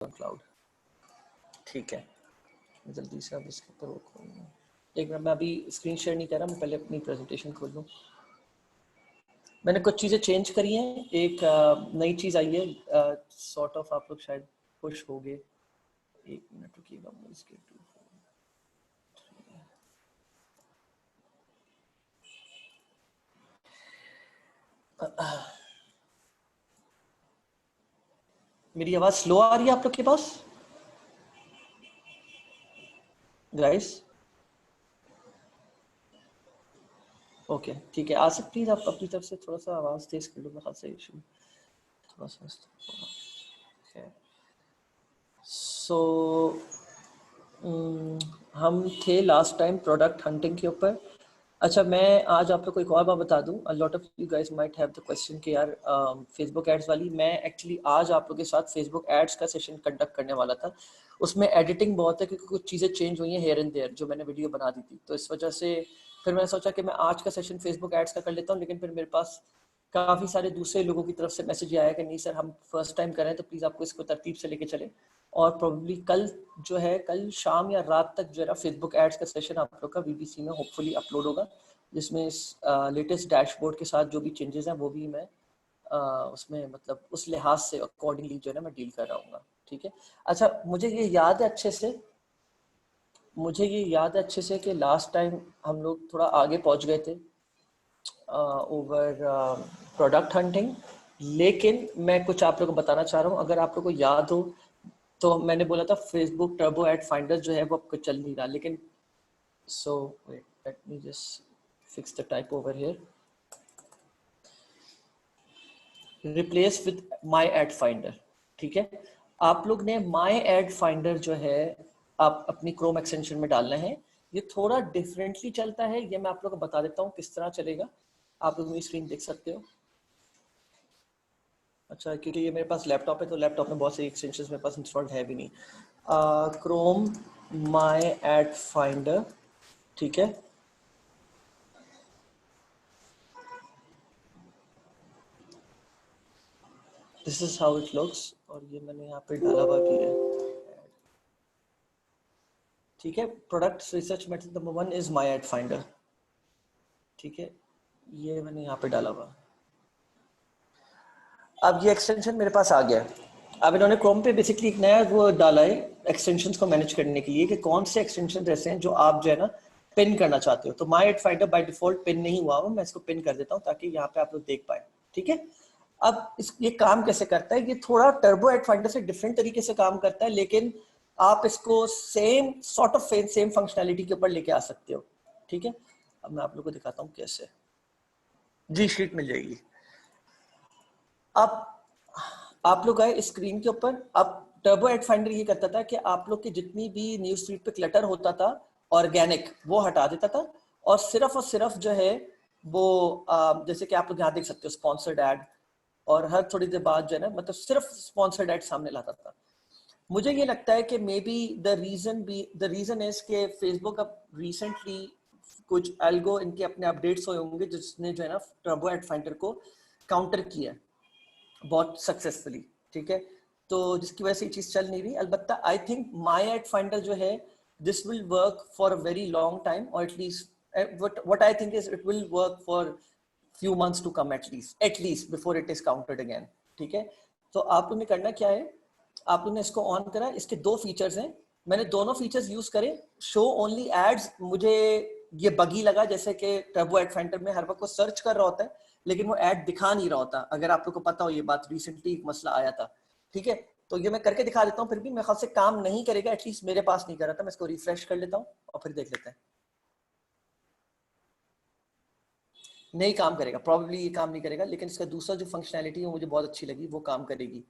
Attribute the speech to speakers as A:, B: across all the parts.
A: Cloud. ठीक है, जल्दी से अब इसके ऊपर वो खोलूँ। एक मिनट, मैं अभी स्क्रीन शेयर नहीं कर रहा, मैं पहले अपनी प्रेजेंटेशन खोल लूँ। मैंने कुछ चीज़ें चेंज करी हैं, एक नई चीज़ आई है, सॉर्ट ऑफ आप लोग शायद खुश हो गए। एक मिनट रुकिएगा, मैं इसके मेरी आवाज़ स्लो आ रही है आप लोग के पास गाइस? ओके ठीक है, आसिफ प्लीज़ आप अपनी तरफ से थोड़ा सा आवाज़ तेज कर लो, मेरे से इशू थोड़ा सा। सो हम थे लास्ट टाइम प्रोडक्ट हंटिंग के ऊपर। अच्छा, मैं आज आप लोग को एक और बात बता दूं, अ lot of you guys might have the question कि यार फेसबुक एड्स वाली, मैं एक्चुअली आज आप लोगों के साथ फेसबुक एड्स का सेशन कंडक्ट करने वाला था। उसमें एडिटिंग बहुत है क्योंकि कुछ चीज़ें चेंज हुई हैं हेयर एंड देयर जो मैंने वीडियो बना दी थी, तो इस वजह से फिर मैंने सोचा कि मैं आज का सेशन फेसबुक एड्स का कर लेता हूँ। लेकिन फिर मेरे पास काफ़ी सारे दूसरे लोगों की तरफ से मैसेज आया कि नहीं सर, हम फर्स्ट टाइम कर रहे हैं तो प्लीज़ आपको इसको तरतीब से लेके चले। और प्रोबेबली कल जो है, कल शाम या रात तक जो है ना फेसबुक एड्स का सेशन आप लोग का वीबीसी में होपफुली अपलोड होगा, जिसमें लेटेस्ट डैशबोर्ड के साथ जो भी चेंजेस हैं वो भी मैं उसमें मतलब उस लिहाज से अकॉर्डिंगली जो है ना मैं डील कर रहा हूँ। ठीक है। अच्छा, मुझे ये याद है अच्छे से कि लास्ट टाइम हम लोग थोड़ा आगे पहुंच गए थे ओवर प्रोडक्ट हंटिंग। लेकिन मैं कुछ आप लोगों को बताना चाह रहा हूँ, अगर आप लोगों को याद हो तो मैंने बोला था फेसबुक टर्बो एड फाइंडर जो है वो आपको चल नहीं रहा। लेकिन so wait, let me just fix the type over here, replace with my ad finder. ठीक है, आप लोग ने माई एड फाइंडर जो है आप अपनी क्रोम एक्सटेंशन में डालना है। ये थोड़ा डिफरेंटली चलता है, ये मैं आप लोग को बता देता हूँ किस तरह चलेगा। आप लोग मेरी स्क्रीन देख सकते हो। अच्छा, क्योंकि ये मेरे पास लैपटॉप है तो लैपटॉप में बहुत सारी एक्सटेंशंस मेरे पास इंस्टॉल्ड है भी नहीं। क्रोम माई एड फाइंडर, ठीक है। This is how it looks, और ये मैंने यहाँ पे डाला हुआ भी है। ठीक है, product research method number 1 is my ad finder. ठीक है, ये मैंने यहाँ पे डाला हुआ। अब ये एक्सटेंशन मेरे पास आ गया। अब इन्होंने क्रोम पे बेसिकली एक नया वो डाला है एक्सटेंशंस को मैनेज करने के लिए कि कौन से एक्सटेंशन ऐसे हैं जो आप जो है ना पिन करना चाहते हो। तो my ad finder by default pin नहीं हुआ मैं इसको पिन कर देता हूँ ताकि यहाँ पे आप लोग देख पाए। ठीक है, अब ये काम कैसे करता है, ये थोड़ा टर्बो एड फाइंडर से डिफरेंट तरीके से काम करता है, लेकिन आप इसको same sort of same functionality के ऊपर लेके आ सकते हो। ठीक है, अब मैं आप लोग को दिखाता हूँ कैसे। जी शीट मिल जाएगी। अब आप लोग आए स्क्रीन के ऊपर। अब टर्बो एड फाइंडर ये करता था कि आप लोग की जितनी भी न्यूज फीड पे क्लटर होता था ऑर्गेनिक, वो हटा देता था और सिर्फ जो है वो जैसे कि आप लोग यहाँ देख सकते हो स्पॉन्सर्ड एड, और हर थोड़ी देर बाद जो है ना मतलब सिर्फ स्पॉन्सर्ड एड सामने लाता था। मुझे ये लगता है कि maybe the reason is के फेसबुक अब रिसेंटली कुछ एल्गो इनके अपने अपडेट्स हुए होंगे जिसने जो है ना टर्बो एड फाइंडर को काउंटर किया बहुत सक्सेसफुली। ठीक है, तो जिसकी वजह से ये चीज चल नहीं रही। अलबत्ता I think my ad finder जो है this will work for a very long time, और at least what I think is it will work for few months to come at least before it is counted again। ठीक है, तो आप लोगों ने करना क्या है, आप लोगों ने इसको ऑन करा। इसके दो फीचर्स हैं, मैंने दोनों फीचर्स यूज करे। शो ओनली एड्स मुझे ये बगी लगा, जैसे कि टर्बो एड फाइंडर में हर वक्त को सर्च कर रहा होता है लेकिन वो ऐड दिखा नहीं रहा होता। अगर आप लोग को पता हो ये बात, रिसेंटली एक मसला आया था। ठीक है, तो ये मैं करके दिखा देता हूँ, फिर भी मेरे ख्याल से काम नहीं करेगा, एटलीस्ट मेरे पास नहीं कर रहा था। मैं इसको रिफ्रेश कर लेता हूँ और फिर देख लेते हैं। नहीं काम करेगा, प्रॉब्ली ये काम नहीं करेगा, लेकिन इसका दूसरा जो फंक्शनैलिटी है मुझे बहुत अच्छी लगी, वो काम करेगी।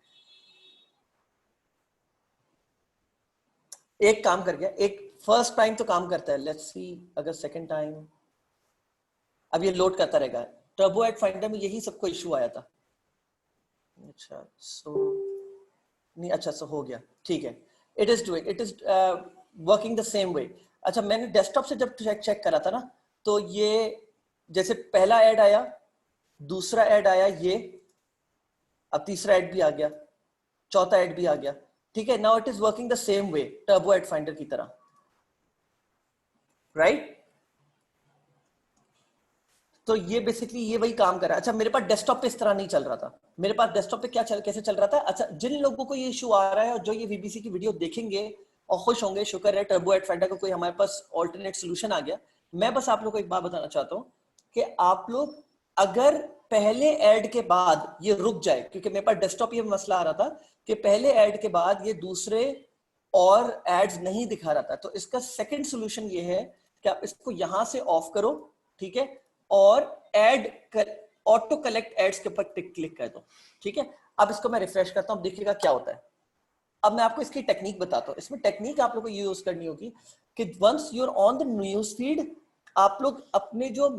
A: एक काम कर गया, एक फर्स्ट टाइम तो काम करता है, लेट्स सी अगर सेकंड टाइम। अब ये लोड करता रहेगा। टर्बो एड फाइंडर में यही सबको इशू आया था। अच्छा सो नहीं, अच्छा सो हो गया, ठीक है। It is working the same वे। अच्छा, मैंने डेस्कटॉप से जब चेक करा था ना, तो ये जैसे पहला ऐड आया, दूसरा ऐड आया, ये अब तीसरा ऐड भी आ गया, चौथा ऐड भी आ गया। ठीक है, now it is working the same way turbo ad finder की तरह, राइट? तो ये बेसिकली ये वही काम कर रहा है। अच्छा, मेरे पास डेस्कटॉप पे इस तरह नहीं चल रहा था। मेरे पास डेस्कटॉप पे कैसे चल रहा था? अच्छा, जिन लोगों को ये इशू आ रहा है और जो ये वीबीसी की वीडियो देखेंगे और खुश होंगे, शुक्र है टर्बो एड फाइंडर का कोई हमारे पास ऑल्टरनेट सोल्यूशन आ गया। मैं बस आप लोगों को एक बात बताना चाहता हूँ कि आप लोग अगर पहले ऐड के बाद ये रुक जाए, क्योंकि मेरे पास डेस्कटॉप ये मसला आ रहा था कि पहले ऐड के बाद ये दूसरे और एड्स नहीं दिखा रहा था, तो इसका सेकंड सोल्यूशन ये है कि आप इसको यहां से ऑफ करो, ठीक है, और ऐड ऑटो कलेक्ट एड्स के ऊपर क्लिक कर दो, ठीक है। अब इसको मैं रिफ्रेश करता हूं, देखिएगा क्या होता है। अब मैं आपको इसकी टेक्निक बताता हूं। इसमें टेक्निक आप लोगों को यूज करनी होगी कि once you are on the news feed, आप लोग अपने जो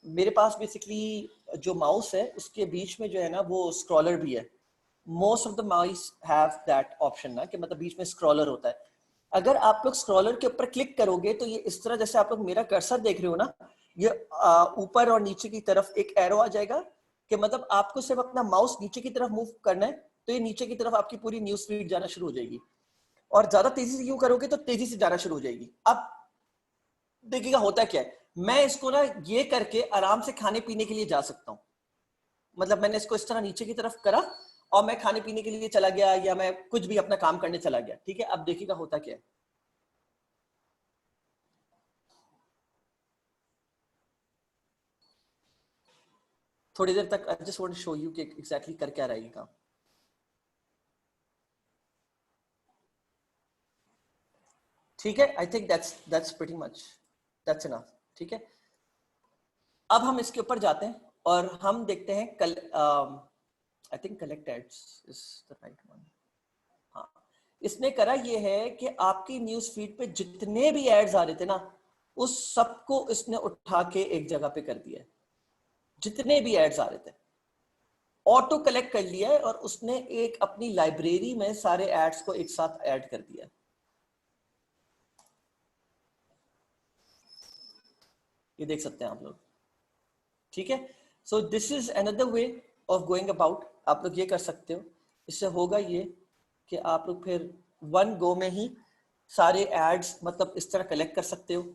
A: मेरे पास बेसिकली जो माउस है उसके बीच में जो है ना वो स्क्रॉलर भी है। Most of the mouse have that option ना, कि मतलब बीच में स्क्रॉलर होता है। अगर आप लोग स्क्रॉलर के ऊपर क्लिक करोगे तो ये इस तरह, जैसे आप लोग मेरा कर्सर देख रहे हो ना, ये ऊपर और नीचे की तरफ एक एरो आ जाएगा कि मतलब आपको सिर्फ अपना माउस नीचे की तरफ मूव करना है तो ये नीचे की तरफ आपकी पूरी न्यूज फीड जाना शुरू हो जाएगी, और ज्यादा तेजी से यूं करोगे तो तेजी से जाना शुरू हो जाएगी। अब देखिएगा होता क्या है, मैं इसको ना ये करके आराम से खाने पीने के लिए जा सकता हूँ। मतलब मैंने इसको इस तरह नीचे की तरफ करा और मैं खाने पीने के लिए चला गया या मैं कुछ भी अपना काम करने चला गया, ठीक है। अब देखिएगा होता क्या है। थोड़ी देर तक I just want to show you कि एग्जैक्टली कर क्या रहा है ये काम। ठीक है, I think that's pretty much, that's enough, ठीक है। अब हम इसके ऊपर जाते हैं और हम देखते हैं कल I think collect ads is the right one. हाँ, इसने करा ये है कि आपकी न्यूज फीड पे जितने भी एड्स आ रहे थे ना, उस सबको इसने उठा के एक जगह पे कर दिया है। जितने भी एड्स आ रहे थे ऑटो कलेक्ट कर लिया है और उसने एक अपनी लाइब्रेरी में सारे एड्स को एक साथ ऐड कर दिया है। ये देख सकते हैं आप लोग, ठीक है। So this is another way of going about. आप लोग ये कर सकते हो। इससे होगा ये कि आप लोग फिर वन गो में ही सारे एड्स मतलब इस तरह कलेक्ट कर सकते हो।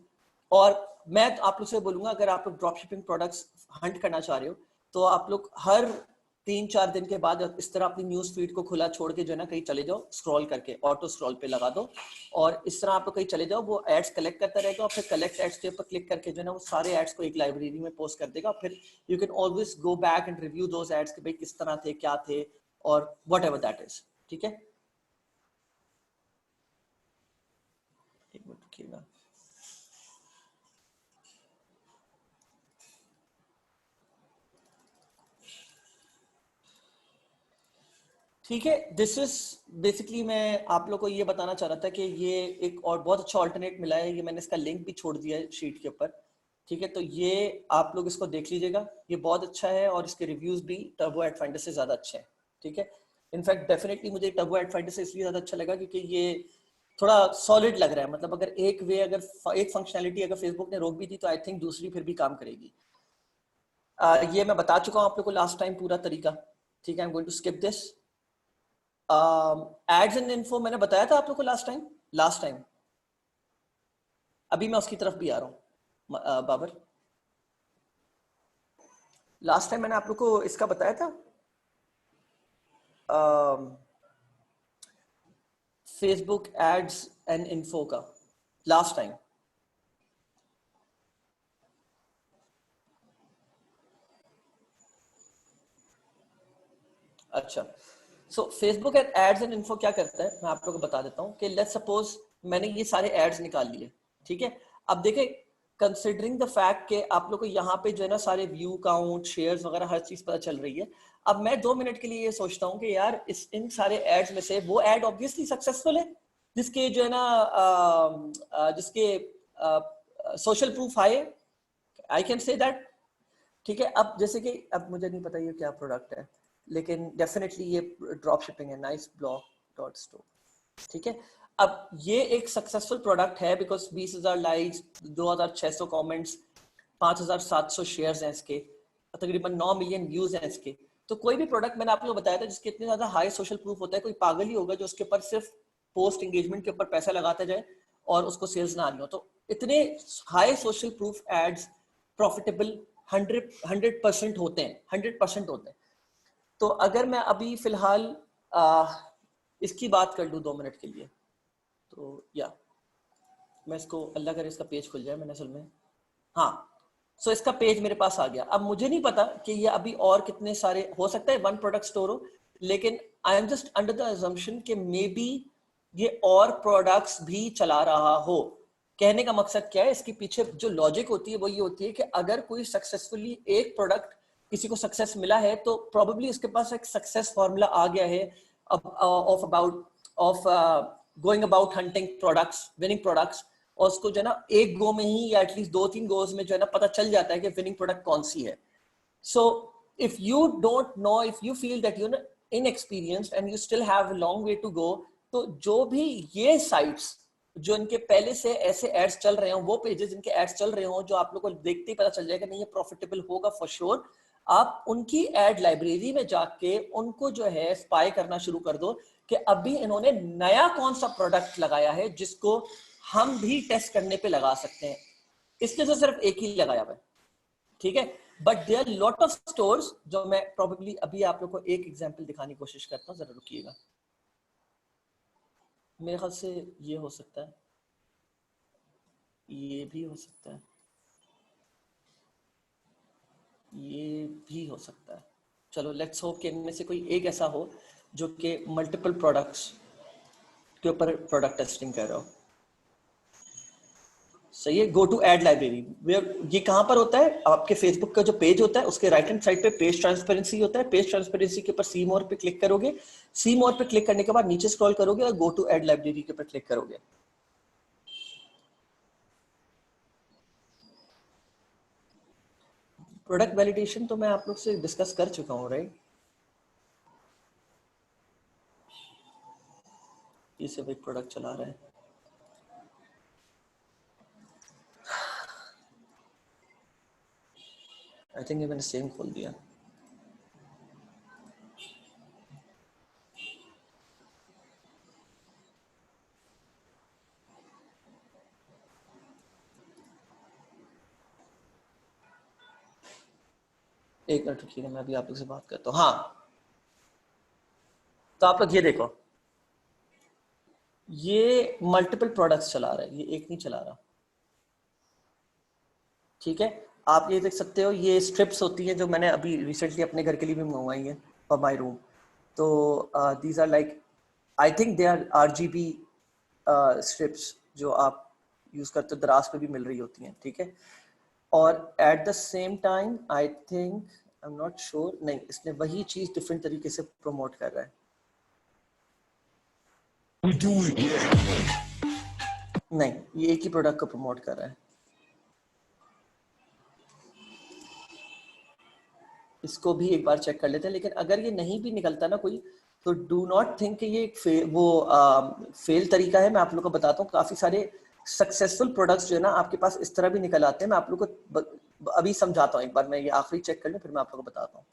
A: और मैं आप लोग से बोलूंगा, अगर आप लोग ड्रॉप शिपिंग प्रोडक्ट्स हंट करना चाह रहे हो तो आप लोग हर 3-4 दिन के बाद इस तरह अपनी न्यूज फीड को खुला छोड़ के जो है ना कहीं चले जाओ, स्क्रॉल करके ऑटो स्क्रॉल पे लगा दो और इस तरह आप लोग कहीं चले जाओ, वो एड्स कलेक्ट करता रहेगा और फिर कलेक्ट एड्स के ऊपर क्लिक करके जो है ना वो सारे एड्स को एक लाइब्रेरी में पोस्ट कर देगा। फिर you can always go back and review those ads कि भाई किस तरह थे, क्या थे, और वट एवर दैट इज, ठीक है। एक मिनट रुकिएगा। ठीक है, दिस इज बेसिकली मैं आप लोग को ये बताना चाह रहा था कि ये एक और बहुत अच्छा ऑल्टरनेट मिला है। ये मैंने इसका लिंक भी छोड़ दिया है शीट के ऊपर, ठीक है। तो ये आप लोग इसको देख लीजिएगा, ये बहुत अच्छा है और इसके रिव्यूज भी टर्बो एड फाइंडर से ज्यादा अच्छे हैं, ठीक है। इनफैक्ट डेफिनेटली मुझे टर्बो एड फाइंडर से इसलिए ज्यादा अच्छा लगा क्योंकि ये थोड़ा सॉलिड लग रहा है। मतलब अगर एक वे, अगर एक फंक्शनैलिटी अगर फेसबुक ने रोक भी दी तो आई थिंक दूसरी फिर भी काम करेगी। ये मैं बता चुका हूँ आप लोग को लास्ट टाइम पूरा तरीका, ठीक है। I am going to skip this. Ads and info मैंने बताया था आप लोग को लास्ट टाइम। अभी मैं उसकी तरफ भी आ रहा हूँ बाबर। लास्ट टाइम मैंने आप लोग को इसका बताया था, फेसबुक एड्स एंड इन्फो का, लास्ट टाइम। अच्छा, so Facebook ads and info क्या करता है मैं आप लोगों को बता देता हूँ कि लेट्स सपोज मैंने ये सारे एड्स निकाल लिए, ठीक है। अब देखें, कंसिडरिंग द फैक्ट कि आप लोग को यहाँ पे जो है ना सारे व्यू काउंट, शेयर्स वगैरह हर चीज पता चल रही है। अब मैं 2 मिनट के लिए ये सोचता हूँ कि यार इन सारे एड्स में से वो एड ऑब्वियसली सक्सेसफुल है जिसके जो है ना जिसके सोशल प्रूफ आए, आई कैन से दैट, ठीक है। अब जैसे कि अब मुझे नहीं पता ये क्या प्रोडक्ट है, लेकिन डेफिनेटली ये ड्रॉप शिपिंग है, नाइस ब्लॉक डॉट स्टोर, ठीक है। अब ये एक सक्सेसफुल प्रोडक्ट है बिकॉज 20,000 लाइक्स, 2,600 कमेंट्स, 5,700 शेयर्स हैं इसके, तकरीबन 9 मिलियन व्यूज हैं इसके। तो कोई भी प्रोडक्ट मैंने आप लोग बताया था जिसके इतने ज्यादा हाई सोशल प्रूफ होता है, कोई पागल ही होगा जो उसके ऊपर सिर्फ पोस्ट एंगेजमेंट के ऊपर पैसा लगाता जाए और उसको सेल्स ना आनी हो। तो इतने high social proof ads profitable 100% होते हैं, 100% होते हैं। तो अगर मैं अभी फिलहाल इसकी बात कर लूँ 2 मिनट के लिए, तो या मैं इसको, अल्लाह करे इसका पेज खुल जाए, मैंने असल में, हाँ, सो इसका पेज मेरे पास आ गया। अब मुझे नहीं पता कि ये अभी और कितने सारे हो सकता है 1 प्रोडक्ट स्टोर हो, लेकिन I am just under the assumption कि मे बी ये और प्रोडक्ट्स भी चला रहा हो। कहने का मकसद क्या है, इसके पीछे जो लॉजिक होती है वो ये होती है कि अगर कोई सक्सेसफुली एक प्रोडक्ट किसी को सक्सेस मिला है तो प्रोबेबली उसके पास एक सक्सेस फॉर्मूला आ गया है of going about hunting products, winning products, और उसको जो है ना एक गो में ही या एटलीस्ट 2-3 गोज में जो है ना पता चल जाता है कि विनिंग प्रोडक्ट कौन सी है। So if you don't know, if you feel that you inexperienced and you still have a long way to go, तो जो भी ये साइट्स जो इनके पहले से ऐसे एड्स चल रहे हो, वो पेजेस जिनके एड्स चल रहे हो, जो आप लोग को देखते ही पता चल जाएगा नहीं ये प्रॉफिटेबल होगा फॉर श्योर, आप उनकी एड लाइब्रेरी में जाके उनको जो है स्पाई करना शुरू कर दो कि अभी इन्होंने नया कौन सा प्रोडक्ट लगाया है जिसको हम भी टेस्ट करने पे लगा सकते हैं। इसके तो सिर्फ एक ही लगाया हुआ है, ठीक है, but there are lot of stores जो मैं प्रोबेबली अभी आप लोग को एक एग्जांपल दिखाने की कोशिश करता हूं, जरा रुकिएगा। मेरे ख्याल से ये हो सकता है, ये भी हो सकता है, ये भी हो सकता है। चलो लेट्स होप कि इनमें से कोई एक ऐसा हो जो कि मल्टीपल प्रोडक्ट्स के ऊपर प्रोडक्ट टेस्टिंग कर रहा हो। सही है, गो टू एड लाइब्रेरी। ये कहां पर होता है, आपके फेसबुक का जो पेज होता है उसके राइट हैंड साइड पे पेज ट्रांसपेरेंसी होता है। पेज ट्रांसपेरेंसी के ऊपर सी मोर पे क्लिक करोगे, सी मोर पे क्लिक करने के बाद नीचे स्क्रॉल करोगे और गो टू एड लाइब्रेरी के ऊपर क्लिक करोगे। प्रोडक्ट वैलिडेशन तो मैं आप लोग से डिस्कस कर चुका हूँ, राइट। ये सब एक प्रोडक्ट चला रहा है, आई थिंक ये मैंने सेम खोल दिया। एक मिनट रुकिए, मैं अभी आप लोग से बात करता हूँ। हाँ, तो आप लोग ये देखो, ये मल्टीपल प्रोडक्ट्स चला रहा है, ये एक नहीं चला रहा, ठीक है। आप ये देख सकते हो, ये स्ट्रिप्स होती हैं जो मैंने अभी रिसेंटली अपने घर के लिए भी मंगवाई है फॉर माय रूम। तो these are like, I think they are RGB strips जो आप यूज करते हो, दराज पे भी मिल रही होती हैं, ठीक है। और at the same time I think, I am not sure, नहीं, इसने वही चीज डिफरेंट तरीके से प्रमोट कर रहा है। नहीं, ये एक ही प्रोडक्ट को प्रमोट कर रहा है। इसको भी एक बार चेक कर लेते हैं, लेकिन अगर ये नहीं भी निकलता ना कोई, तो डू नॉट थिंक कि ये एक फेल तरीका है। मैं आप लोग को बताता हूँ, काफी सारे सक्सेसफुल प्रोडक्ट्स जो है ना आपके पास इस तरह भी निकल आते हैं। मैं आप लोग को अभी समझाता हूँ, एक बार मैं ये आखिरी चेक कर लूँ फिर मैं आप लोग को बताता हूँ।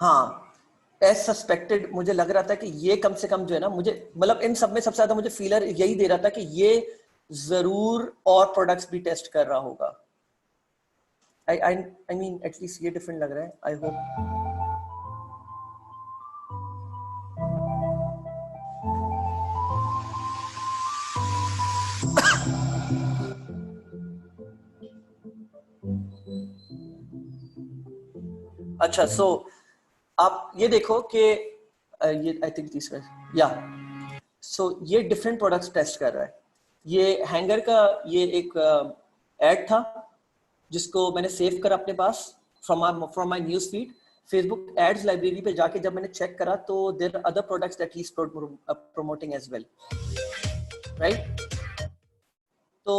A: हाँ, एज सस्पेक्टेड मुझे लग रहा था कि ये कम से कम जो है ना, मुझे मतलब इन सब में सबसे ज्यादा मुझे फीलर यही दे रहा था कि ये जरूर और प्रोडक्ट्स भी टेस्ट कर रहा होगा। आई मीन एटलीस्ट ये डिफरेंट लग रहा है, आई होप। अच्छा, सो आप ये देखो कि ये आई थिंक तीसरा, या सो ये डिफरेंट प्रोडक्ट्स टेस्ट कर रहा है। ये हैंगर का ये एक एड था जिसको मैंने सेव करा अपने पास from my news feed. Facebook ads library पे जाके जब मैंने चेक करा तो there are other products that he is promoting as well, right. तो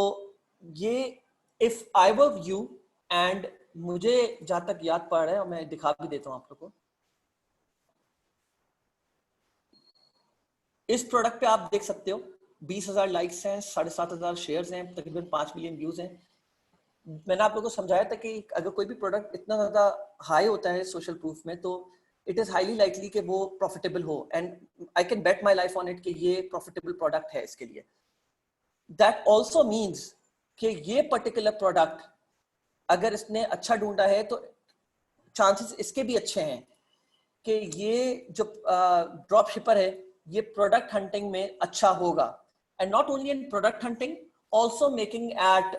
A: ये, if I were you, and मुझे जहां तक याद पड़ रहा है और मैं दिखा भी देता हूँ आप लोग को, इस प्रोडक्ट पे आप देख सकते हो 20,000 लाइक्स हैं, 7,500 शेयर्स हैं, तकरीबन 5 मिलियन व्यूज हैं। मैंने आप लोगों को समझाया था कि अगर कोई भी प्रोडक्ट इतना ज्यादा हाई होता है सोशल प्रूफ में, तो इट इज हाईली लाइकली कि वो प्रॉफिटेबल हो, and I can bet my life on it कि ये प्रॉफिटेबल प्रोडक्ट है इसके लिए। दैट ऑल्सो मीन्स कि ये पर्टिकुलर प्रोडक्ट अगर इसने अच्छा ढूंढा है तो चांसेस इसके भी अच्छे हैं कि ये जो ड्रॉप शिपर है ये प्रोडक्ट हंटिंग में अच्छा होगा, and not only in product hunting, also making at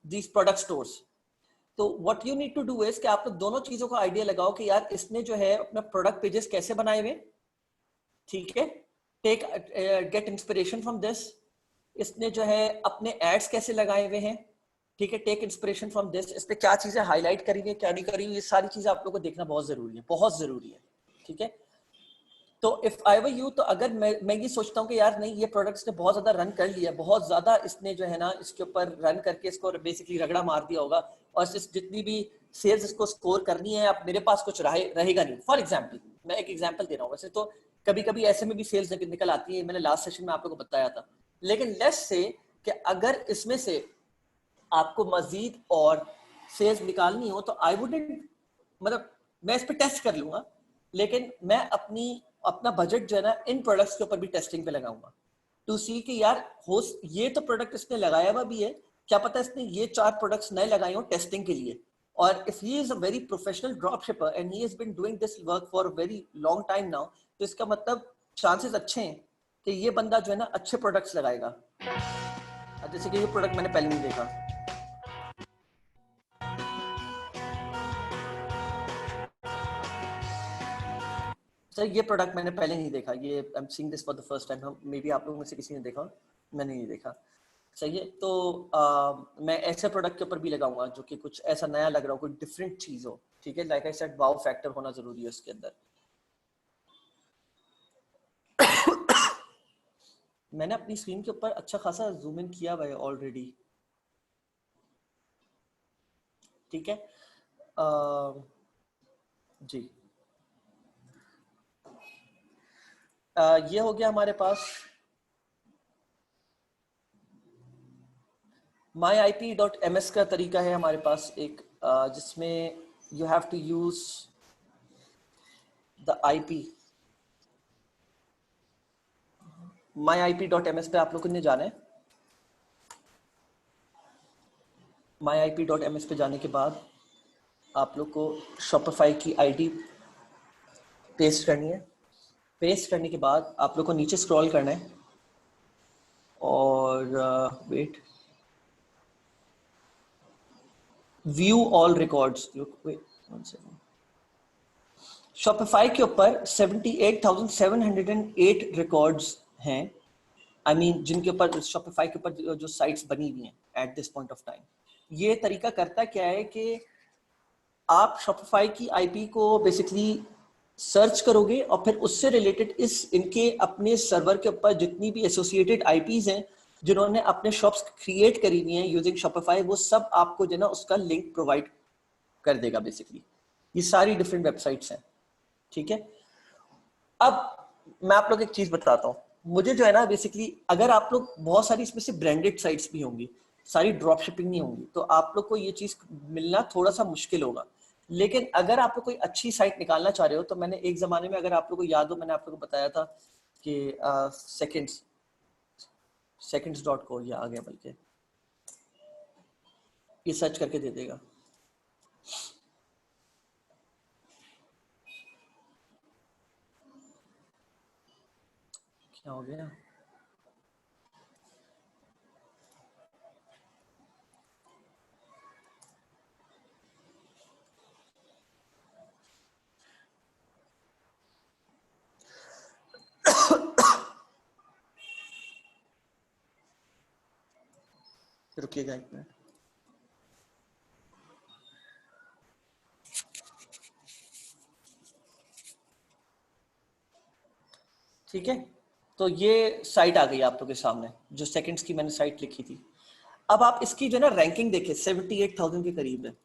A: these product stores. तो what you need to do is कि आप लोग दोनों चीजों का आइडिया लगाओ कि यार इसने जो है अपना प्रोडक्ट पेजेस कैसे बनाए हुए, ठीक है, take get inspiration from this. इसने जो है अपने एड्स कैसे लगाए हुए हैं, ठीक है, टेक इंस्पिरेशन फ्रॉम दिस। इस पे क्या चीजें हाईलाइट करी हुई है, क्या नहीं करी हुई, ये सारी चीजें आप लोगों को देखना बहुत जरूरी है, बहुत जरूरी है, ठीक है। तो इफ आई वर यू, तो अगर मैं ये सोचता हूँ कि यार नहीं, ये प्रोडक्ट्स ने बहुत ज्यादा रन कर लिया, बहुत ज्यादा इसने जो है ना इसके ऊपर रन करके इसको बेसिकली रगड़ा मार दिया होगा, और जितनी भी सेल्स इसको स्कोर करनी है, अब मेरे पास कुछ रहेगा नहीं। फॉर एग्जाम्पल, मैं एक एग्जाम्पल दे रहा हूँ, वैसे तो कभी कभी ऐसे में भी सेल्स निकल आती है, मैंने लास्ट सेशन में आप लोगों को बताया था। लेकिन लेट्स से कि अगर इसमें से आपको मजीद और सेल्स निकालनी हो, तो आई वुडंट, मतलब मैं इस पे टेस्ट कर लूंगा, लेकिन मैं अपना बजट जो है ना इन प्रोडक्ट्स के ऊपर भी टेस्टिंग पे लगाऊंगा, टू सी कि यार हो ये तो प्रोडक्ट इसने लगाया हुआ भी है, क्या पता इसने ये 4 प्रोडक्ट्स नए लगाए हो टेस्टिंग के लिए। और if he is a very professional drop shipper and he has been doing this work for a very long time now, तो इसका मतलब चांसेस अच्छे हैं कि ये बंदा जो है ना अच्छे प्रोडक्ट्स लगाएगा। जैसे कि ये प्रोडक्ट मैंने पहले नहीं देखा, सर ये प्रोडक्ट मैंने पहले नहीं देखा, ये I am seeing this for the first time. हम मे बी आप लोगों में से किसी ने देखा, मैंने नहीं देखा। सही है, तो मैं ऐसे प्रोडक्ट के ऊपर भी लगाऊंगा जो कि कुछ ऐसा नया लग रहा हो, कोई डिफरेंट चीज हो, ठीक है। Like I said, wow factor होना जरूरी है उसके अंदर। मैंने अपनी स्क्रीन के ऊपर अच्छा खासा जूम इन किया हुआ है ऑलरेडी, ठीक है। जी, ये हो गया हमारे पास myip.ms का तरीका है हमारे पास एक, जिसमें you have to use the IP. myip.ms पे आप लोगों ने जाना है। myip.ms पे जाने के बाद आप लोग को शॉपिफाई की आईडी पेस्ट करनी है। पेस्ट करने के बाद आप लोग को नीचे स्क्रॉल करना है और wait, view all records, Shopify के ऊपर 78,708 रिकॉर्ड्स हैं, आई मीन जिनके ऊपर शॉपिफाई के ऊपर जो साइट्स बनी हुई हैं at this point of time. ये तरीका करता क्या है कि आप शॉपिफाई की आईपी को बेसिकली सर्च करोगे और फिर उससे रिलेटेड इनके अपने सर्वर के ऊपर जितनी भी एसोसिएटेड आईपीज हैं जिन्होंने अपने शॉप्स क्रिएट करी हुई हैं यूजिंग शॉपिफाई, वो सब आपको जो है ना उसका लिंक प्रोवाइड कर देगा बेसिकली। ये सारी डिफरेंट वेबसाइट्स हैं, ठीक है। अब मैं आप लोग एक चीज बताता हूँ, मुझे जो है ना बेसिकली, अगर आप लोग बहुत सारी इसमें से ब्रांडेड साइट्स भी होंगी, सारी ड्रॉप शिपिंग नहीं होंगी, तो आप लोग को ये चीज मिलना थोड़ा सा मुश्किल होगा। लेकिन अगर आप लोग कोई अच्छी साइट निकालना चाह रहे हो, तो मैंने एक जमाने में, अगर आप लोग को याद हो, मैंने आप लोग को बताया था कि seconds.co, ये आ गया, बल्कि ये सर्च करके दे देगा। क्या हो गया? रुकिएगा एक मिनट। ठीक है, तो ये साइट आ गई आप लोगों के सामने, जो सेकंड्स की मैंने साइट लिखी थी। अब आप इसकी जो है ना रैंकिंग देखें, 78,000 के करीब है।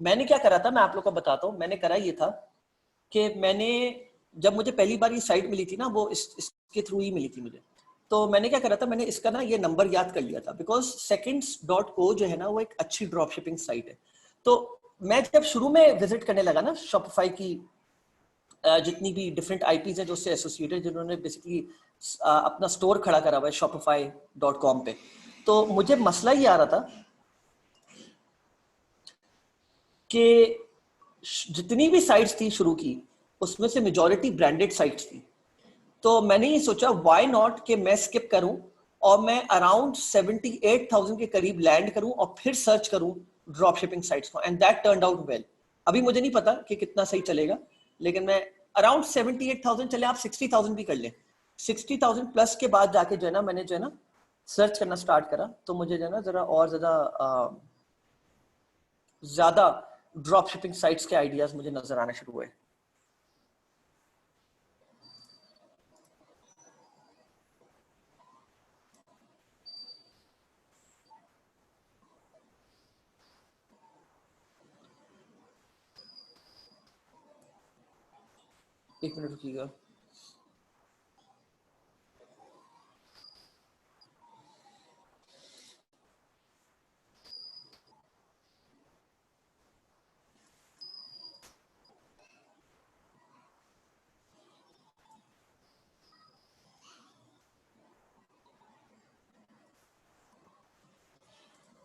A: मैंने क्या करा था, मैं आप लोग को बताता हूँ। मैंने करा ये था कि मैंने, जब मुझे पहली बार ये साइट मिली थी ना, वो इसके थ्रू ही मिली थी मुझे। तो मैंने क्या करा था, मैंने इसका ना ये नंबर याद कर लिया था, बिकॉज seconds.co जो है ना वो एक अच्छी ड्रॉप शिपिंग साइट है। तो मैं जब शुरू में विजिट करने लगा ना शॉपिफाई की जितनी भी डिफरेंट आईपीज हैं जो उससे एसोसिएटेड, जिन्होंने बेसिकली अपना स्टोर खड़ा करा हुआ है shopify.com पे, तो मुझे मसला ये आ रहा था कि जितनी भी साइट्स थी शुरू की उसमें से मेजॉरिटी ब्रांडेड साइट्स थी। तो मैंने ये सोचा व्हाई नॉट कि मैं स्किप करूं और मैं अराउंड 78,000 के करीब लैंड करूं और फिर सर्च करूं ड्रॉप शिपिंग साइट्स को, and that turned out well. अभी मुझे नहीं पता कि कितना सही चलेगा, लेकिन मैं अराउंड 78,000 चले, आप 60,000 भी कर ले, 60,000 प्लस के बाद जाके जो है ना मैंने जो है ना सर्च करना स्टार्ट करा, तो मुझे जो है ना जरा और ज्यादा ड्रॉप शिपिंग साइट्स के आइडियाज मुझे नजर आने शुरू हुए। एक मिनट रुकिएगा।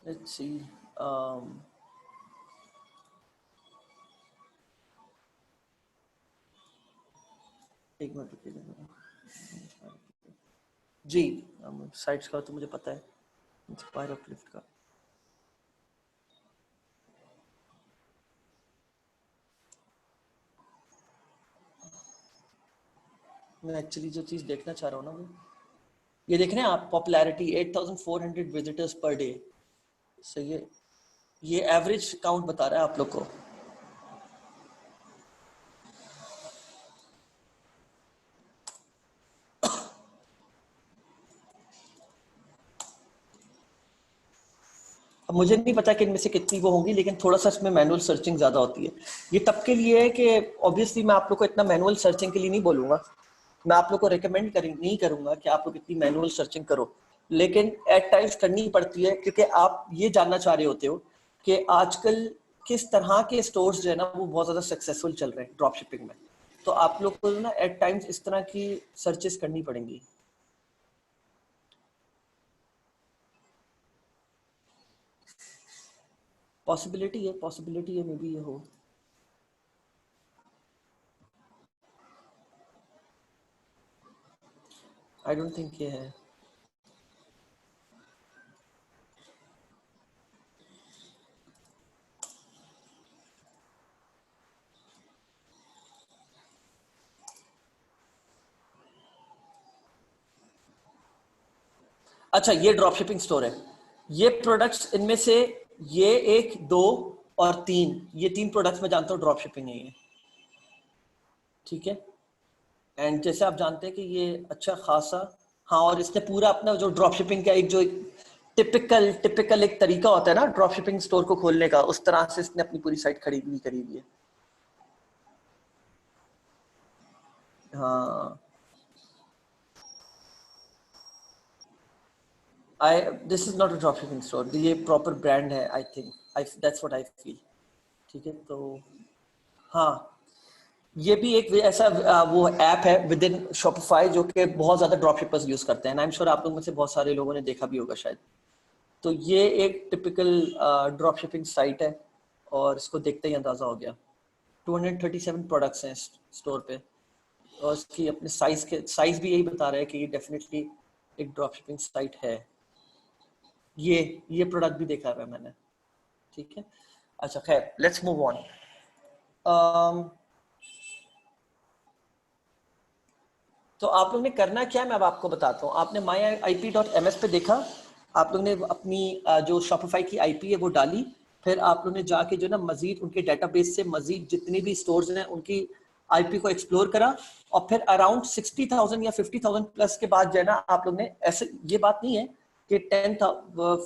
A: Let's see. एक मिनट रुकिएगा जी। साइट्स का तो मुझे पता है, इंस्पायर अपलिफ्ट का। मैं एक्चुअली जो चीज देखना चाह रहा हूँ ना वो ये देख रहे हैं आप, पॉपुलैरिटी 8,400 विजिटर्स पर डे। सही है, ये एवरेज काउंट बता रहा है आप लोग को। अब मुझे नहीं पता कि इनमें से कितनी वो होंगी, लेकिन थोड़ा सा इसमें मैनुअल सर्चिंग ज्यादा होती है। ये तब के लिए है कि ऑब्वियसली मैं आप लोग को इतना मैनुअल सर्चिंग के लिए नहीं बोलूंगा, मैं आप लोग को रिकमेंड नहीं करूंगा कि आप लोग इतनी मैनुअल सर्चिंग करो, लेकिन एट टाइम्स करनी पड़ती है, क्योंकि आप ये जानना चाह रहे होते हो कि आजकल किस तरह के स्टोर्स जो है ना वो बहुत ज्यादा सक्सेसफुल चल रहे हैं ड्रॉप शिपिंग में। तो आप लोग को ना एट टाइम्स इस तरह की सर्चेस करनी पड़ेंगी। पॉसिबिलिटी है मे बी ये हो। आई डोंट थिंक ये है। अच्छा, ये ड्रॉप शिपिंग स्टोर है, ये प्रोडक्ट्स इनमें से ये 1, 2 और 3, ये 3 प्रोडक्ट्स मैं जानता हूँ ड्रॉप शिपिंग है ये, ठीक है। एंड जैसे आप जानते हैं कि ये अच्छा खासा, हाँ, और इसने पूरा अपना जो ड्रॉप शिपिंग का एक जो टिपिकल एक तरीका होता है ना ड्रॉप शिपिंग स्टोर को खोलने का, उस तरह से इसने अपनी पूरी साइट करी हुई है। हाँ, this is not a drop shipping store, ये प्रॉपर ब्रांड है, I think, that's what I feel. ठीक है, तो हाँ, ये भी एक ऐसा वो ऐप है विद इन शॉपिफाई जो कि बहुत ज्यादा ड्रॉप शिपर्स यूज करते हैं, आई एम श्योर आप लोग में से बहुत सारे लोगों ने देखा भी होगा शायद। तो ये एक टिपिकल ड्रॉप शिपिंग साइट है, और इसको देखते ही अंदाजा हो गया 237 प्रोडक्ट्स हैं स्टोर पे, और इसकी अपने साइज भी यही बता रहा है कि ये डेफिनेटली एक ड्रॉप शिपिंग साइट है। ये प्रोडक्ट भी देखा है मैंने, ठीक है। अच्छा खैर, लेट्स मूव ऑन। तो आप लोग ने करना क्या है मैं अब आपको बताता हूँ। आपने myip.ms पे देखा, आप लोग ने अपनी जो शॉपिफाई की आईपी है वो डाली, फिर आप लोग ने जाके जो ना मजीद उनके डेटाबेस से मजीद जितनी भी स्टोर्स हैं उनकी आईपी को एक्सप्लोर करा, और फिर अराउंड 60,000 या 50,000 प्लस के बाद जो है ना आप लोग ने, ऐसे ये बात नहीं है कि 10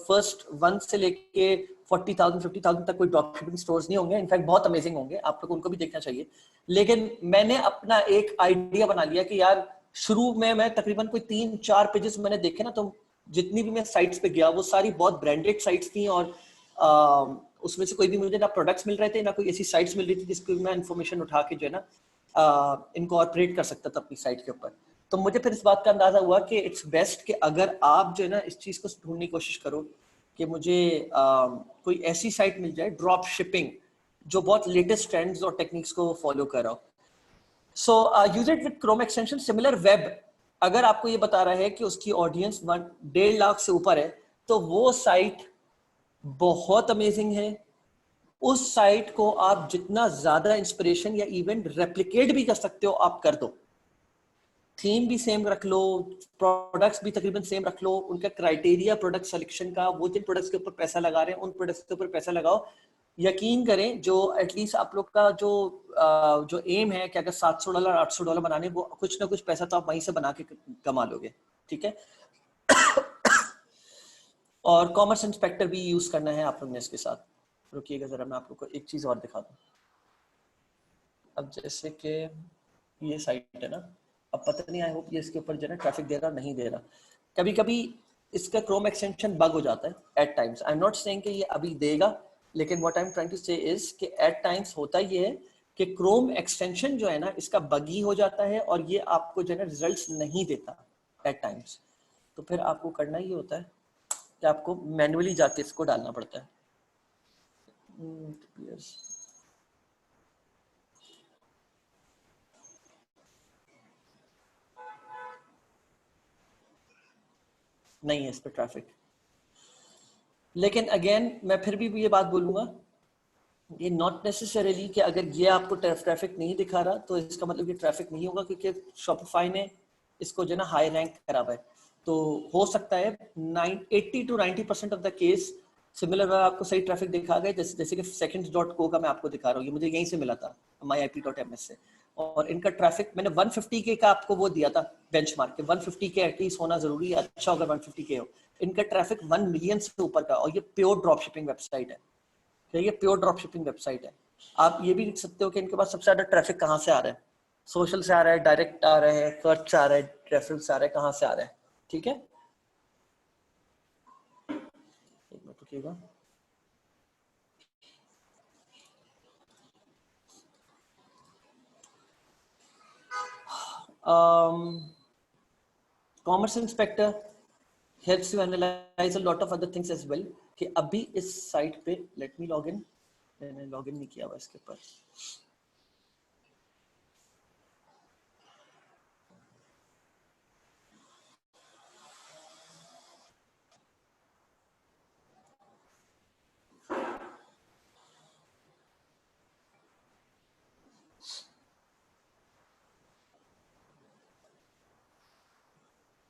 A: फर्स्ट 1 से लेके 40,000 50,000 तक कोई ड्रॉप शिपिंग स्टोर्स नहीं होंगे, इनफैक्ट बहुत अमेजिंग होंगे, आप लोग उनको भी देखना चाहिए। लेकिन मैंने अपना एक आइडिया बना लिया कि यार शुरू में मैं तकरीबन कोई 3-4 पेजेस मैंने देखे ना, तो जितनी भी मैं साइट्स पे गया वो सारी बहुत ब्रांडेड साइट्स थी, और उसमें से कोई भी मुझे ना प्रोडक्ट्स मिल रहे थे ना कोई ऐसी साइट्स मिल रही थी जिसको मैं इन्फॉर्मेशन उठा के जो है ना इनकॉर्पोरेट कर सकता था अपनी साइट के ऊपर। तो मुझे फिर इस बात का अंदाजा हुआ कि इट्स बेस्ट कि अगर आप जो है ना इस चीज को ढूंढने की कोशिश करो कि मुझे कोई ऐसी साइट मिल जाए ड्रॉप शिपिंग जो बहुत लेटेस्ट ट्रेंड्स और टेक्निक्स को फॉलो कर रहा हो। So use it with Chrome extension. SimilarWeb अगर आपको ये बता रहा है कि उसकी ऑडियंस 1.5 लाख से ऊपर है, तो वो साइट बहुत अमेजिंग है। उस साइट को आप जितना ज्यादा इंस्पिरेशन या इवेंट रेप्लिकेट भी कर सकते हो आप कर दो। थीम भी सेम रख लो, प्रोडक्ट्स भी तकरीबन सेम रख लो, उनका क्राइटेरिया प्रोडक्ट सिलेक्शन का, वो जिन प्रोडक्ट्स के ऊपर पैसा लगा रहे हैं उन प्रोडक्ट्स के ऊपर पैसा लगाओ। यकीन करें जो एटलीस्ट आप लोग का जो एम है कि अगर $700 $800 बनाने, वो कुछ ना कुछ पैसा तो आप वहीं से बना के कमा लोगे। ठीक है। और कॉमर्स इंस्पेक्टर भी यूज करना है आप लोग ने इसके साथ। रुकिएगा जरा, मैं आप लोग को एक चीज और दिखा दूं। अब जैसे कि ये साइट है ना, अब पता नहीं, आई होप ये इसके ऊपर जो है ना ट्रैफिक दे रहा नहीं दे रहा। कभी कभी इसका क्रोम एक्सटेंशन बग हो जाता है at times. I am not saying कि ये अभी देगा, लेकिन what I am trying to say is कि एट टाइम्स होता ये है कि क्रोम एक्सटेंशन जो है ना इसका बगी हो जाता है और ये आपको जो है ना रिजल्ट्स नहीं देता एट टाइम्स। तो फिर आपको करना ये होता है कि आपको मैन्युअली जाके इसको डालना पड़ता है। नहीं है इस पर ट्रैफिक। लेकिन अगेन मैं फिर भी ये बात बोलूंगा, ये नॉट नेसेसरीली कि अगर ये आपको ट्रैफिक नहीं दिखा रहा तो इसका मतलब ये ट्रैफिक नहीं होगा, क्योंकि शॉपिफाई ने इसको जो है ना हाई रैंक करा हुआ है। तो हो सकता है 80 to 90% of the case similar आपको सही ट्रैफिक दिखा गए, जैसे कि seconds.co का मैं आपको दिखा रहा हूँ, ये मुझे यहीं से मिला था myip.ms से। और इनका ट्रैफिक मैंने 150 के का आपको वो दिया था बेंचमार्क के, 150 के एटलीस्ट होना जरूरी है, अच्छा होगा 150 के हो। इनका ट्रैफिक 1 मिलियन से ऊपर का, और ये प्योर ड्रॉप शिपिंग वेबसाइट है। ये प्योर ड्रॉप शिपिंग वेबसाइट है। आप ये भी लिख सकते हो कि इनके पास सबसे ज्यादा ट्रैफिक कहाँ से आ रहा है, सोशल से आ रहा है, डायरेक्ट आ रहा है, सर्च से आ रहा है, रेफरल से आ रहा है, कहाँ से आ रहा है। ठीक है, एक मिनट रुकिएगा। Commerce inspector helps you analyze a lot of other things as well। कि अभी इस साइट पे लेट मी लॉग इन, मैंने लॉग इन नहीं किया हुआ इसके ऊपर।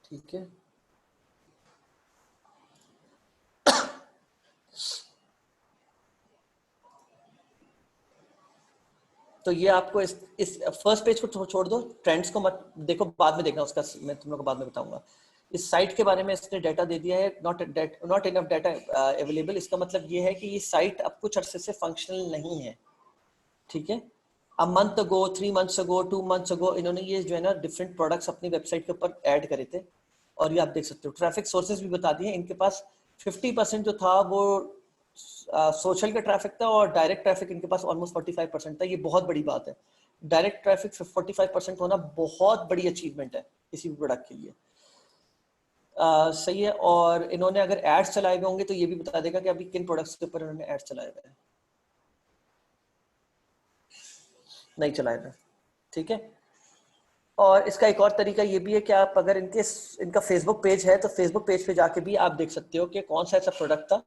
A: ठीक है, तो ये आपको इस फर्स्ट पेज को छोड़ दो, ट्रेंड्स को मत देखो, बाद में देखना उसका, मैं तुम लोग को बाद में बताऊंगा। इस साइट के बारे में इसने डाटा दे दिया है, नॉट इनफ डाटा अवेलेबल। इसका मतलब ये है कि ये साइट अब कुछ अरसे से फंक्शनल नहीं है। ठीक है, a month ago, 3 months ago, 2 months अगो इन्होंने ये जो है ना डिफरेंट प्रोडक्ट्स अपनी वेबसाइट के ऊपर ऐड करे थे, और ये आप देख सकते हो। ट्रैफिक सोर्सेज भी बता दिए इनके पास। 50% जो था वो सोशल का ट्रैफिक था, और डायरेक्ट ट्रैफिक इनके पास ऑलमोस्ट 45% था। ये बहुत बड़ी बात है, डायरेक्ट ट्रैफिक 45% होना बहुत बड़ी अचीवमेंट है किसी भी प्रोडक्ट के लिए। सही है। और इन्होंने अगर एड्स चलाए हुए होंगे तो ये भी बता देगा कि अभी किन प्रोडक्ट्स के ऊपर इन्होंने एड्स चलाए हुए हैं, नहीं चलाए हुए। ठीक है, और इसका एक और तरीका ये भी है कि आप अगर इनका फेसबुक पेज है तो फेसबुक पेज पे जाके भी आप देख सकते हो कि कौन सा ऐसा प्रोडक्ट था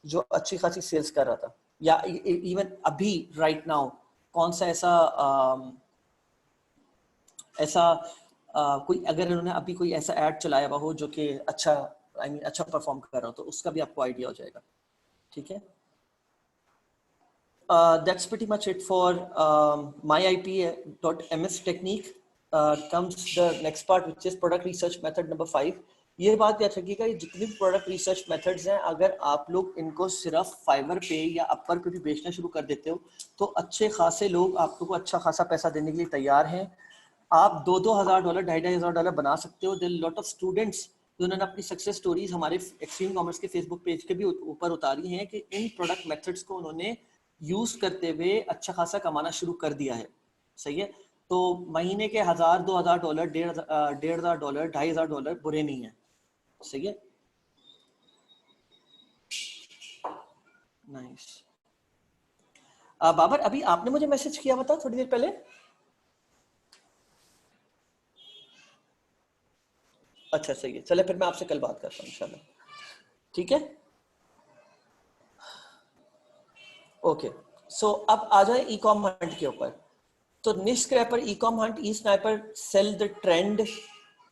A: जो अच्छी खासी सेल्स कर रहा था, या इवन अभी राइट नाउ कौन सा ऐसा कोई, अगर इन्होंने अभी कोई ऐसा ऐड चलाया हुआ हो जो कि अच्छा अच्छा परफॉर्म कर रहा हो, तो उसका भी आपको आइडिया हो जाएगा। ठीक है, that's pretty much it for myip.ms technique। Comes the next part which is product research method number 5। ये बात याद रखिएगा, ये जितने भी प्रोडक्ट रिसर्च मेथड्स हैं, अगर आप लोग इनको सिर्फ फाइवर पे या अपर पे भी बेचना शुरू कर देते हो तो अच्छे खासे लोग आप लोग को अच्छा खासा पैसा देने के लिए तैयार हैं। आप $2,000 $2,500 बना सकते हो। देयर लॉट ऑफ स्टूडेंट्स जिन्होंने अपनी सक्सेस स्टोरीज हमारे एक्सट्रीम कॉमर्स के फेसबुक पेज के भी ऊपर उतारी हैं कि इन प्रोडक्ट मेथड्स को उन्होंने यूज करते हुए अच्छा खासा कमाना शुरू कर दिया है। सही है, तो महीने के $1,000 $2,000 $1,500 $2,500 बुरे नहीं है। सही है, नाइस। बाबर, अभी आपने मुझे मैसेज किया बता थोड़ी देर पहले। अच्छा सही है, चले फिर मैं आपसे कल बात करता हूँ इंशाल्लाह, ठीक है। ओके, सो अब आ जाए ई कॉम हंट के ऊपर। तो niche scraper, e com hunt, e sniper, sell the trend,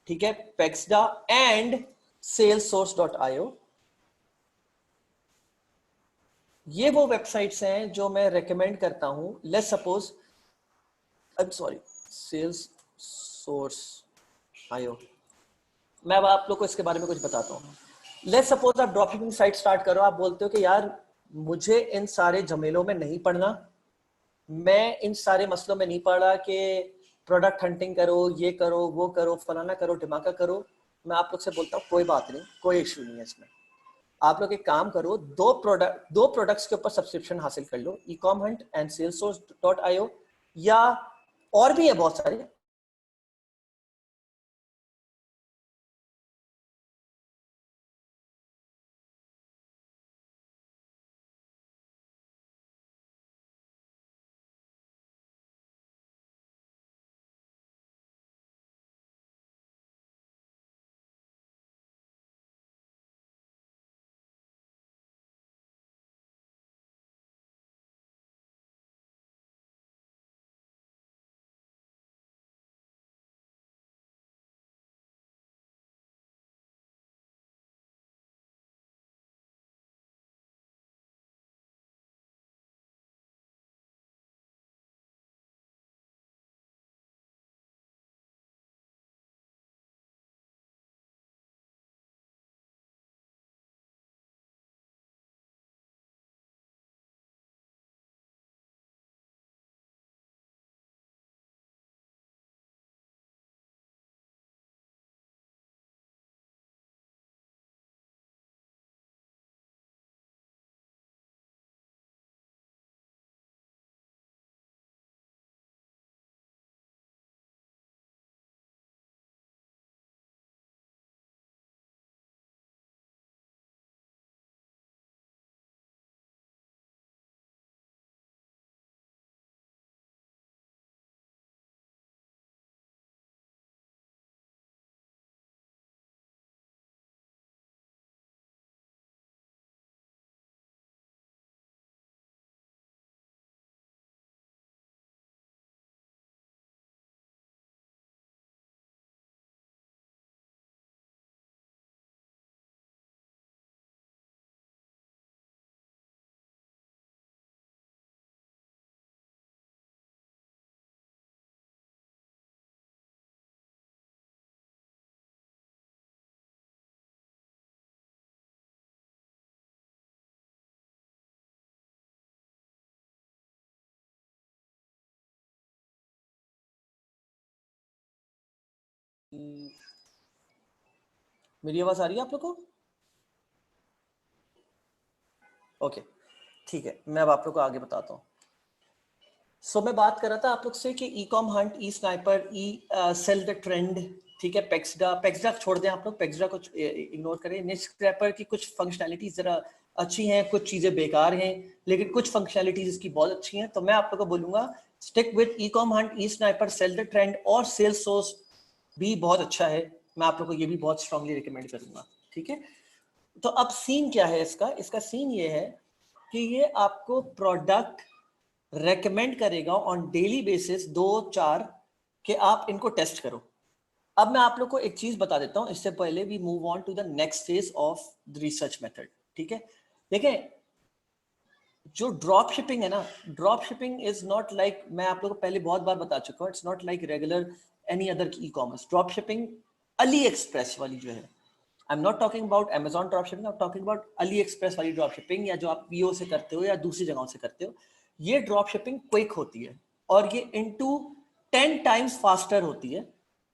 A: ठीक है, पेक्सडा एंड salessource.io, ये वो वेबसाइट्स हैं जो मैं रेकमेंड करता हूं। Let's suppose, I am sorry, sales source आयो, मैं अब आप लोग को इसके बारे में कुछ बताता हूँ। लेट्स सपोज आप ड्रॉपशिपिंग साइट स्टार्ट करो, आप बोलते हो कि यार मुझे इन सारे झमेलों में नहीं पढ़ना, मैं इन सारे मसलों में नहीं पढ़ रहा कि प्रोडक्ट हंटिंग करो, ये करो, वो करो, फलाना करो, ढिमाका करो। मैं आप लोग से बोलता हूँ कोई बात नहीं, कोई इशू नहीं है इसमें। आप लोग एक काम करो, दो प्रोडक्ट्स के ऊपर सब्सक्रिप्शन हासिल कर लो, ई कॉम हंट एंड salessource.io, या और भी है बहुत सारे। मेरी आवाज आ रही है आप लोग को? ओके, ठीक है, मैं अब आप लोग को आगे बताता हूँ। सो मैं बात कर रहा था आप लोग से कि e com hunt, e sniper, e sell the trend, ठीक है, पेक्सडा, पेक्सडा छोड़ दें आप लोग, पेक्सडा को इग्नोर करें। निश क्रैपर की कुछ फंक्शनैलिटीज जरा अच्छी हैं, कुछ चीजें बेकार हैं, लेकिन कुछ फंक्शनैलिटीज इसकी बहुत अच्छी हैं। तो मैं आप लोग को बोलूंगा stick with e com hunt, e sniper, sell the trend, और सेल्स सोर्स भी बहुत अच्छा है। मैं आप लोग को ये भी बहुत स्ट्रांगली रिकमेंड करूंगा, ठीक है। तो अब सीन क्या है इसका? इसका सीन ये है कि ये आपको प्रोडक्ट रेकमेंड करेगा ऑन डेली बेसिस 2-4 कि आप इनको टेस्ट करो। अब मैं आप लोग को एक चीज बता देता हूं इससे पहले we move on to the next phase of the research method, ठीक है। देखें, जो ड्रॉप शिपिंग है ना, drop shipping is not like, मैं आप लोगों को पहले बहुत बार बता चुका हूं, it's not like regular any other e commerce. Drop shipping Ali express वाली जो है, I am not talking about Amazon drop shipping, I am talking about Ali express वाली ड्रॉप शिपिंग, या जो आप पीओ से करते हो या दूसरी जगहों से करते हो। ये ड्रॉप शिपिंग क्विक होती है और ये इनटू 10 टाइम्स फास्टर होती है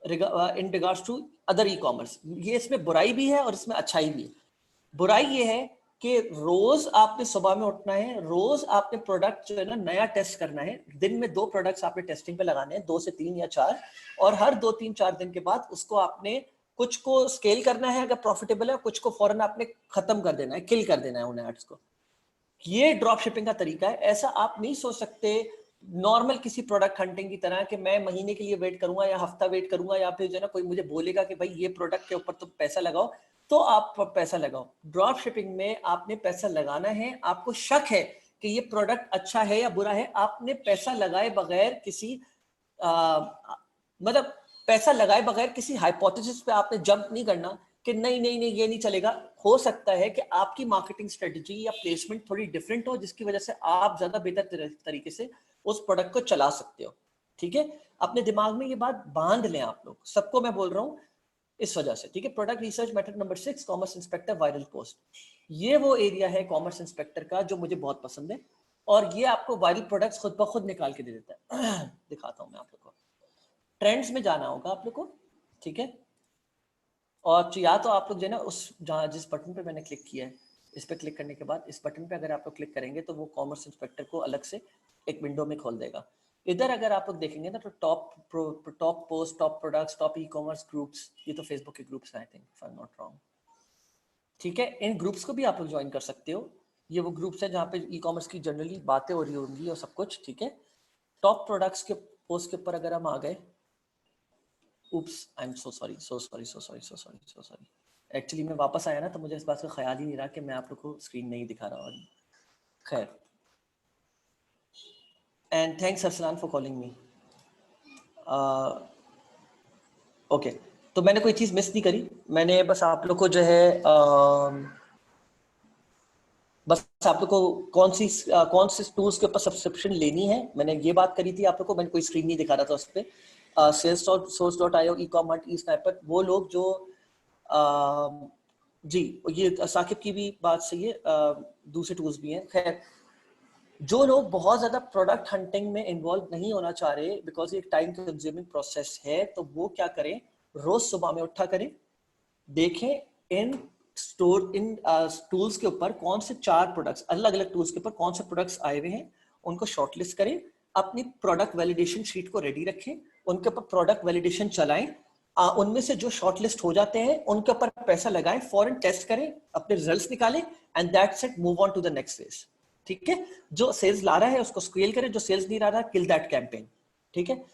A: in regards to other e commerce. ये इसमें बुराई भी है और इसमें अच्छाई भी है। बुराई ये है कि रोज आपने सुबह में उठना है, रोज आपने प्रोडक्ट जो है ना नया टेस्ट करना है। दिन में 2 प्रोडक्ट्स आपने टेस्टिंग पे लगाने हैं, 2 से 3 या 4, और हर 2-3-4 दिन के बाद उसको आपने कुछ को स्केल करना है अगर प्रॉफिटेबल है, कुछ को फौरन आपने खत्म कर देना है, किल कर देना है उन एड्स को। ये ड्रॉप शिपिंग का तरीका है। ऐसा आप नहीं सोच सकते नॉर्मल किसी प्रोडक्ट हंटिंग की तरह कि मैं महीने के लिए वेट करूंगा या हफ्ता वेट करूंगा, या फिर जो है ना कोई मुझे बोलेगा कि भाई ये प्रोडक्ट के ऊपर तुम पैसा लगाओ तो आप पैसा लगाओ। ड्रॉप शिपिंग में आपने पैसा लगाना है, आपको शक है कि ये प्रोडक्ट अच्छा है या बुरा है, आपने पैसा लगाए बगैर किसी मतलब पैसा लगाए बगैर किसी हाइपोथेसिस पे आपने जंप नहीं करना कि नहीं नहीं नहीं ये नहीं चलेगा। हो सकता है कि आपकी मार्केटिंग स्ट्रेटजी या प्लेसमेंट थोड़ी डिफरेंट हो, जिसकी वजह से आप ज्यादा बेहतर तरीके से उस प्रोडक्ट को चला सकते हो। ठीक है, अपने दिमाग में ये बात बांध लें आप लोग, सबको मैं बोल रहा हूँ इस वजह से। ठीक है, product research method number 6, commerce inspector viral post. ये वो एरिया है कॉमर्स इंस्पेक्टर का जो मुझे बहुत पसंद है, और ये आपको वायरल प्रोडक्ट्स खुद ब खुद निकाल के दे देता है। दिखाता हूं मैं आप लोग को। ट्रेंड्स में जाना होगा आप लोग को, ठीक है, और या तो आप लोग जो है ना उस जहाँ जिस बटन पे मैंने क्लिक किया है, इस पे क्लिक करने के बाद इस बटन पे अगर आप लोग क्लिक करेंगे तो वो कॉमर्स इंस्पेक्टर को अलग से एक विंडो में खोल देगा। इधर अगर आप लोग देखेंगे ना तो top post, top products, top e commerce groups, ये तो फेसबुक के ग्रुप्स हैं I think if I am not wrong. ठीक है, इन ग्रुप्स को भी आप लोग ज्वाइन कर सकते हो। ये वो ग्रुप्स है जहाँ पे ई कॉमर्स की जनरली बातें हो रही होंगी और सब कुछ। ठीक है, टॉप प्रोडक्ट्स के पोस्ट के ऊपर अगर हम आ गए, Oops, I'm so sorry, so sorry, so sorry, so sorry, so sorry. Actually मैं वापस आया ना तो मुझे इस बात का ख्याल ही नहीं रहा कि मैं आप लोग को स्क्रीन नहीं दिखा रहा हूँ। खैर, and thanks Arsalan for calling me. Okay, तो मैंने कोई चीज़ मिस नहीं करी, मैंने बस आप लोग को जो है बस आप लोग को कौन से टूल्स के ऊपर सब्सक्रिप्शन लेनी है मैंने ये बात करी थी आप लोग को। मैंने कोई स्क्रीन नहीं दिखा रहा था उस पर। Salesforce.io, eCommerce, eSniper, वो लोग जो जी, ये साकिब की भी बात सही है, दूसरे टूल्स भी हैं। खैर, जो लोग बहुत ज्यादा प्रोडक्ट हंटिंग में इन्वॉल्व नहीं होना चाह रहे बिकॉज ये टाइम कंज्यूमिंग प्रोसेस है, तो वो क्या करें, रोज सुबह में उठा करें, देखें इन टूल्स के ऊपर कौन से 4 प्रोडक्ट्स, अलग अलग टूल्स के ऊपर कौन से प्रोडक्ट्स आए हुए हैं, उनको शॉर्टलिस्ट करें, अपनी प्रोडक्ट वैलिडेशन शीट को रेडी रखें, उनके ऊपर प्रोडक्ट वैलिडेशन चलाएं, उनमें से जो शॉर्टलिस्ट हो जाते हैं उनके ऊपर पैसा लगाएं, फॉरन टेस्ट करें, अपने रिजल्ट्स निकालें, and that's it, move on to the next phase. ठीक है, जो सेल्स ला रहा है उसको स्केल करें, जो सेल्स नहीं ला रहा किल दैट कैंपेन। ठीक है,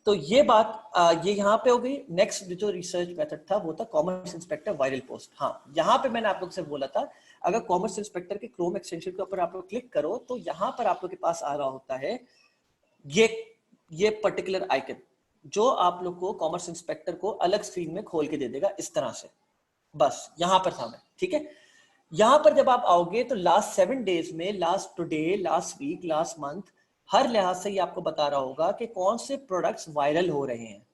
A: तो ये बात ये यहाँ पे हो गई। नेक्स्ट जो रिसर्च मेथड था वो था कॉमर्स इंस्पेक्टर वायरल पोस्ट। हाँ, यहाँ पे मैंने आप लोग से बोला था अगर कॉमर्स इंस्पेक्टर के क्रोम एक्सटेंशन के ऊपर आप लोग क्लिक करो तो यहाँ पर आप लोग के पास आ रहा होता है ये पर्टिकुलर आइकन, जो आप लोग को कॉमर्स इंस्पेक्टर को अलग स्क्रीन में खोल के दे देगा इस तरह से। बस यहाँ पर था मैं। ठीक है, यहाँ पर जब आप आओगे तो लास्ट 7 डेज में, last today, last week, last month, हर लिहाज से ये आपको बता रहा होगा कि कौन से प्रोडक्ट्स वायरल हो रहे हैं।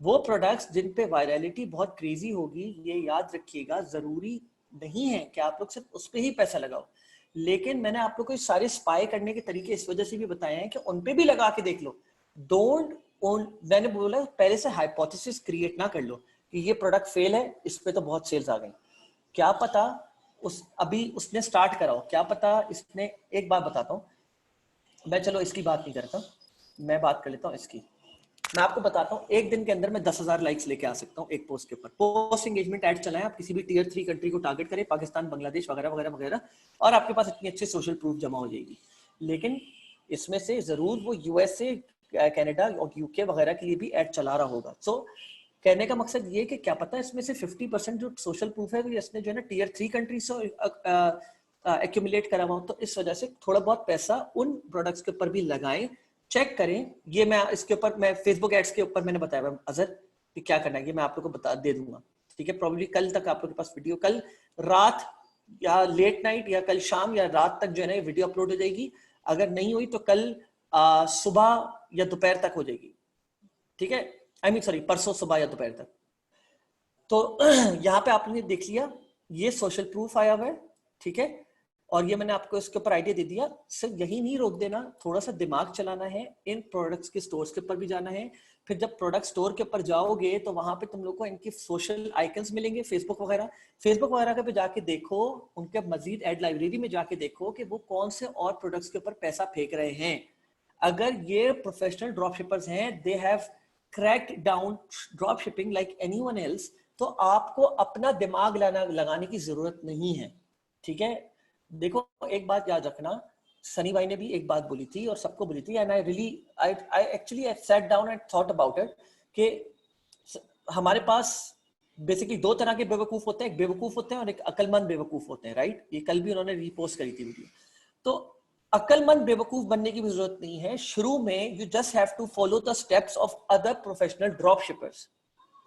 A: वो प्रोडक्ट्स जिन पे वायरलिटी बहुत क्रेजी होगी, ये याद रखिएगा, जरूरी नहीं है कि आप लोग सिर्फ उस पे ही पैसा लगाओ, लेकिन मैंने आप लोग को सारे स्पाई करने के तरीके इस वजह से भी बताए हैं कि उन पे भी लगा के देख लो। डोंट ओन, मैंने बोला पहले से हाइपोथेसिस क्रिएट ना कर लो कि ये प्रोडक्ट फेल है, इस पे तो बहुत सेल्स आ गई, क्या पता अभी उसने स्टार्ट करा हो, क्या पता इसने, एक बात बताता हूँ मैं, चलो इसकी बात नहीं करता, मैं बात कर लेता हूँ इसकी। मैं आपको बताता हूँ एक दिन के अंदर मैं 10,000 लाइक्स लेके आ सकता हूँ एक पोस्ट के ऊपर। पोस्ट एंगेजमेंट ऐड चलाएं आप, किसी भी टियर 3 कंट्री को टारगेट करें, पाकिस्तान, बांग्लादेश वगैरह वगैरह वगैरह, और आपके पास इतनी अच्छी सोशल प्रूफ जमा हो जाएगी। लेकिन इसमें से जरूर वो यूएसए, कनाडा और यूके वगैरह के लिए भी ऐड चला रहा होगा। सो कहने का मकसद ये कि क्या पता इसमें से 50% जो सोशल प्रूफ है इसने जो है ना टियर 3 कंट्री से एक्यूमुलेट करा हुआ, तो इस वजह से थोड़ा बहुत पैसा उन प्रोडक्ट्स के ऊपर भी लगाएं, चेक करें। ये मैं इसके ऊपर, मैं फेसबुक एड्स के ऊपर मैंने बताया अजहर कि क्या करना है, ये मैं आप लोग को बता दे दूंगा। ठीक है, प्रॉब्लली कल तक आप लोग के पास वीडियो, कल रात या लेट नाइट या कल शाम या रात तक जो है ना वीडियो अपलोड हो जाएगी। अगर नहीं हुई तो कल सुबह या दोपहर तक हो जाएगी। ठीक है, आई मीन सॉरी, परसों सुबह या दोपहर तक। तो यहाँ पे आपने देख लिया ये सोशल प्रूफ आया हुआ है। ठीक है, और ये मैंने आपको इसके ऊपर आइडिया दे दिया। सिर्फ यही नहीं रोक देना, थोड़ा सा दिमाग चलाना है, इन प्रोडक्ट्स के स्टोर्स के ऊपर भी जाना है। फिर जब प्रोडक्ट स्टोर के ऊपर जाओगे तो वहां पे तुम लोग को इनकी सोशल आइकन्स मिलेंगे, फेसबुक वगैरह के पे जाके देखो, उनके मजीद एड लाइब्रेरी में जाके देखो कि वो कौन से और प्रोडक्ट्स के ऊपर पैसा फेंक रहे हैं। अगर ये प्रोफेशनल ड्रॉप शिपर्स हैं, they have cracked down drop shipping like anyone else, तो आपको अपना दिमाग लगाने की जरूरत नहीं है। ठीक है, देखो एक बात याद रखना, सनी भाई ने भी एक बात बोली थी और सबको बोली थी, and I actually set down and thought about it, कि हमारे पास बेसिकली दो तरह के बेवकूफ होते हैं, एक बेवकूफ होते हैं और एक अकलमंद बेवकूफ होते हैं, राइट। ये कल भी उन्होंने रीपोस्ट करी थी वीडियो। तो अकलमंद बेवकूफ बनने की भी जरूरत नहीं है, शुरू में you just have to follow the steps of other professional drop shippers.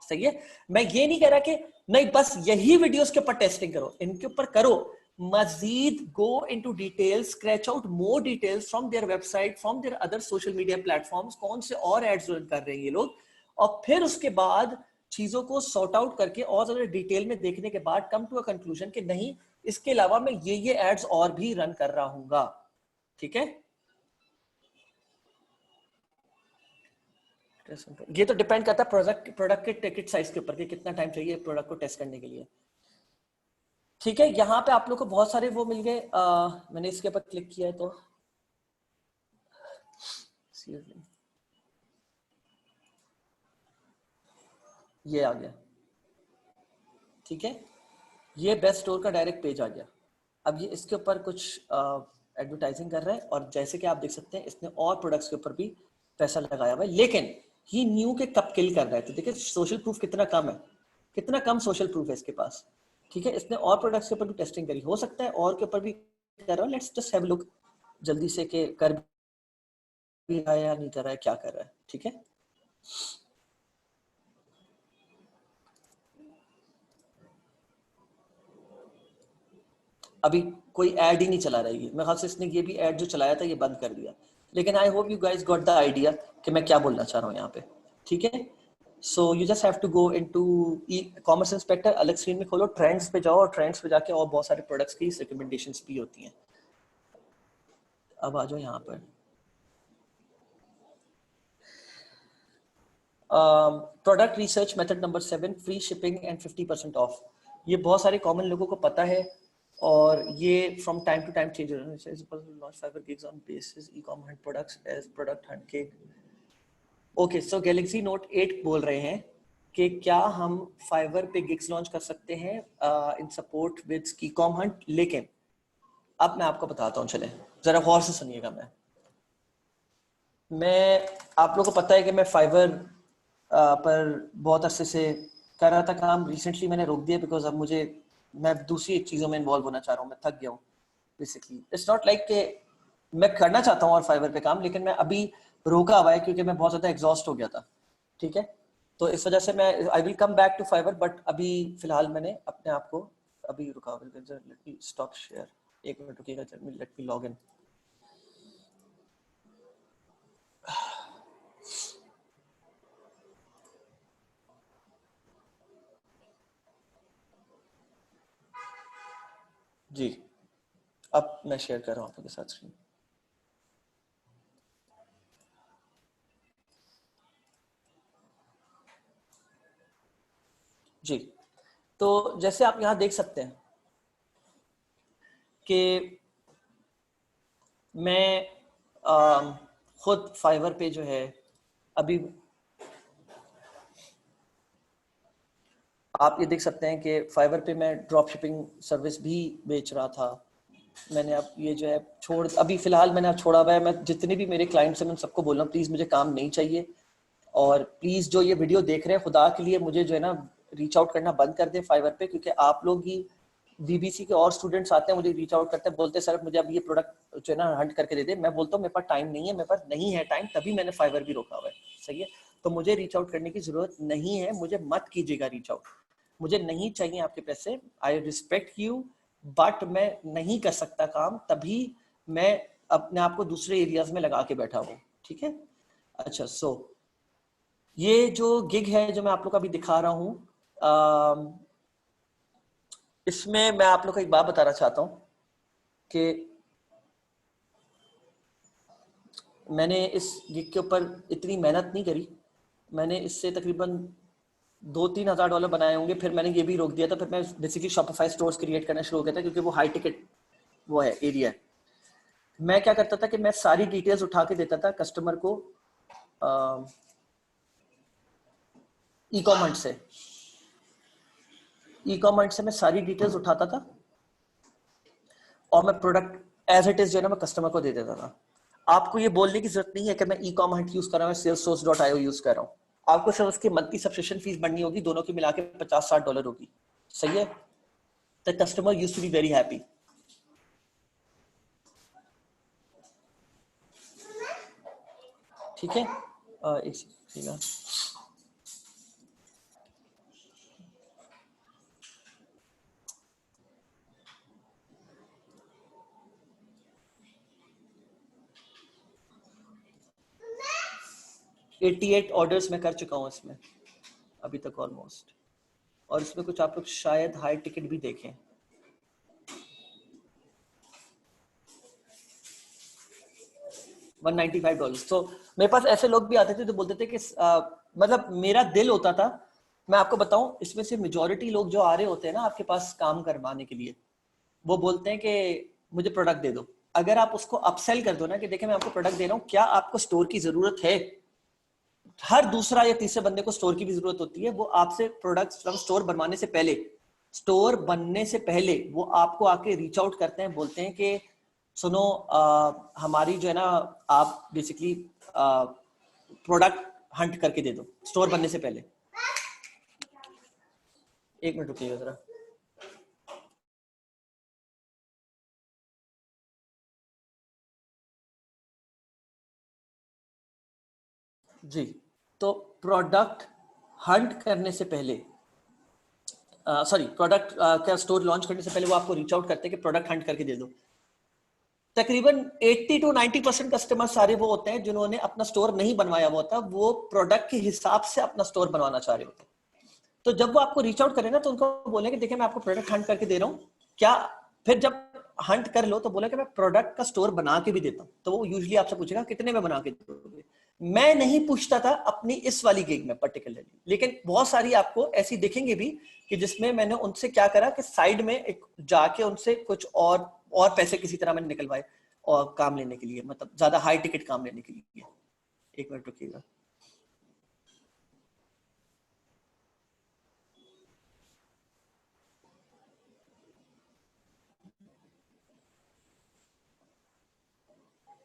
A: सही है, मैं ये नहीं कह रहा कि नहीं बस यही वीडियोस के ऊपर टेस्टिंग करो, इनके ऊपर करो, मजीद go into details, scratch out more details from their website, from their other social media platforms, कौन से और एड्स रन कर रहे हैं ये लोग, और फिर उसके बाद चीजों को सॉर्ट आउट करके और ज्यादा डिटेल में देखने के बाद कम टू अ कंक्लूजन कि नहीं, इसके अलावा मैं ये एड्स और भी रन कर रहा हूंगा। ठीक है, ये तो डिपेंड करता है प्रोडक्ट के टिकट साइज के ऊपर कि कितना टाइम चाहिए प्रोडक्ट को टेस्ट करने के लिए। ठीक है, यहाँ पे आप लोग को बहुत सारे वो मिल गए, मैंने इसके ऊपर क्लिक किया है तो ये आ गया। ठीक है, ये बेस्ट स्टोर का डायरेक्ट पेज आ गया। अब ये इसके ऊपर कुछ एडवर्टाइजिंग कर रहा है, और जैसे कि आप देख सकते हैं इसने और प्रोडक्ट्स के ऊपर भी पैसा लगाया हुआ है, लेकिन ही न्यू के कब किल कर रहा है। तो देखिए सोशल प्रूफ कितना कम है, कितना कम सोशल प्रूफ है इसके पास। ठीक है, इसने और प्रोडक्ट्स के ऊपर भी टेस्टिंग करी, हो सकता है और के ऊपर भी कर रहा है। Let's just have a look जल्दी से कि कर भी रहा है या नहीं कर रहा है, क्या कर रहा है। ठीक है, अभी कोई ऐड ही नहीं चला रही है, मेरे ख्याल से इसने ये भी ऐड जो चलाया था ये बंद कर दिया, लेकिन आई hope you guys got the idea कि मैं क्या बोलना चाह रहा हूँ यहाँ पे। ठीक है, so you just have to go into e commerce inspector, अलग स्क्रीन में खोलो, ट्रेंड्स पे जाओ, और ट्रेंड्स पे जाके और बहुत सारे प्रोडक्ट्स की रिकमेंडेशंस भी होती हैं। अब आ जाओ यहाँ पर, product research method number 7, free shipping and 50% of. ये बहुत सारे कॉमन लोगों को पता है, और ये from time to time change हो रहा है। Launch Fiverr gigs on basis ecommerce hunt products as product hunt के। ओके, सो गैलेक्सी नोट 8 बोल रहे हैं कि क्या हम फाइवर पे गिग्स लॉन्च कर सकते हैं इन सपोर्ट विद ई-कॉम हंट। लेकिन अब मैं आपको बताता हूँ, चले जरा गौर से सुनिएगा। मैं आप लोगों को पता है कि मैं फाइवर पर बहुत अरसे से कर रहा था काम। रिसेंटली मैंने रोक दिया बिकॉज अब मैं दूसरी चीज़ों में इन्वॉल्व होना चाह रहा हूँ, मैं थक गया हूँ बेसिकली। इट्स नॉट लाइक कि मैं करना चाहता हूँ और फाइवर पे काम, लेकिन मैं अभी रोका हुआ है क्योंकि मैं बहुत ज़्यादा एग्जॉस्ट हो गया था। ठीक है, तो इस वजह से मैं I will come back to Fiverr, but अभी फिलहाल मैंने अपने आप को अभी रुका हुआ। लेट मी स्टॉप शेयर, एक मिनट रुकिएगा, लेट मी लॉग इन। जी, अब मैं शेयर कर रहा हूँ आपके साथ स्क्रीन। जी, तो जैसे आप यहाँ देख सकते हैं कि मैं खुद फाइवर पे जो है अभी आप ये देख सकते हैं कि फाइवर पे मैं ड्रॉप शिपिंग सर्विस भी बेच रहा था। मैंने अब ये जो है अभी फिलहाल मैंने अब छोड़ा हुआ है। मैं जितने भी मेरे क्लाइंट्स हैं मैं सबको बोल रहा हूँ प्लीज़ मुझे काम नहीं चाहिए, और प्लीज़ जो ये वीडियो देख रहे हैं खुदा के लिए मुझे जो है ना रीच आउट करना बंद कर दे फाइवर पे, क्योंकि आप लोग ही बीबीसी के और स्टूडेंट्स आते हैं मुझे रीच आउट करते हैं, बोलते हैं सर मुझे अब ये प्रोडक्ट जो है ना हंट करके दे दे। मैं बोलता हूँ मेरे पास टाइम नहीं है, मेरे पास नहीं है टाइम, तभी मैंने फाइवर भी रोका हुआ है। सही है, तो मुझे रीच आउट करने की जरूरत नहीं है, मुझे मत कीजिएगा रीच आउट, मुझे नहीं चाहिए आपके पैसे। आई रिस्पेक्ट यू, बट मैं नहीं कर सकता काम, तभी मैं अपने आप को दूसरे एरियाज में लगा के बैठा हूँ। ठीक है, अच्छा सो ये जो गिग है जो मैं आप लोग को अभी दिखा रहा हूँ, इसमें मैं आप लोग को एक बात बताना चाहता हूँ कि मैंने इस गिग के ऊपर इतनी मेहनत नहीं करी, मैंने इससे तकरीबन $2-3 हज़ार बनाए होंगे, फिर मैंने ये भी रोक दिया था, फिर मैं बेसिकली शॉपिफाई स्टोर्स क्रिएट करना शुरू हो गया था क्योंकि वो हाई टिकट वो है एरिया है। मैं क्या करता था कि मैं सारी डिटेल्स उठा के देता था कस्टमर को ई कॉमर्स से मैं सारी डिटेल्स उठाता था और मैं प्रोडक्ट एज इट इज जो है ना मैं कस्टमर को दे देता था। आपको ये बोलने की जरूरत नहीं है कि मैं ई कॉम हंट यूज कर रहा हूँ, salesforce.io यूज कर रहा हूँ। आपको सिर्फ उसकी मंथली सब्सक्रिप्शन फीस बढ़नी होगी, दोनों की मिला के $50-60 होगी। सही है? The customer used to be very happy. ठीक है, एक सेकंड। $88 ऑर्डर्स मैं कर चुका हूँ इसमें अभी तक ऑलमोस्ट, और इसमें कुछ आप लोग शायद हाई टिकट भी देखें। $195। तो मेरे पास ऐसे लोग भी आते थे जो बोलते थे कि मतलब मेरा दिल होता था, मैं आपको बताऊं, इसमें से मेजॉरिटी लोग जो आ रहे होते हैं ना आपके पास काम करवाने के लिए, वो बोलते हैं कि मुझे प्रोडक्ट दे दो। अगर आप उसको अपसेल कर दो ना कि देखिए मैं आपको प्रोडक्ट दे रहा हूँ, क्या आपको स्टोर की जरूरत है? हर दूसरा या तीसरे बंदे को स्टोर की भी जरूरत होती है। वो आपसे प्रोडक्ट स्टोर बनवाने से पहले, स्टोर बनने से पहले वो आपको आके रीच आउट करते हैं, बोलते हैं कि सुनो हमारी जो है ना आप बेसिकली प्रोडक्ट हंट करके दे दो स्टोर बनने से पहले। एक मिनट रुकिएगा जरा। जी, तो प्रोडक्ट हंट करने से पहले, सॉरी प्रोडक्ट का स्टोर लॉन्च करने से पहले वो आपको रीच आउट करते हैं कि प्रोडक्ट हंट करके दे दो। तकरीबन 80 to 90% कस्टमर सारे वो होते हैं जिन्होंने अपना स्टोर नहीं बनवाया हुआ होता, वो प्रोडक्ट के हिसाब से अपना स्टोर बनवाना चाह रहे होते हैं। तो जब वो आपको रीच आउट करें ना तो उनको बोले कि देखिए मैं आपको प्रोडक्ट हंट करके दे रहा हूँ, क्या, फिर जब हंट कर लो तो बोला कि मैं प्रोडक्ट का स्टोर बना के भी देता हूँ। तो वो यूजुअली आपसे पूछेगा कितने में बना के दोगे। मैं नहीं पूछता था अपनी इस वाली गिग में पर्टिकुलरली, लेकिन बहुत सारी आपको ऐसी दिखेंगे भी कि जिसमें मैंने उनसे क्या करा कि साइड में एक जाके उनसे कुछ और पैसे किसी तरह मैंने निकलवाए और काम लेने के लिए, मतलब ज्यादा हाई टिकट काम लेने के लिए। एक मिनट रुकिएगा।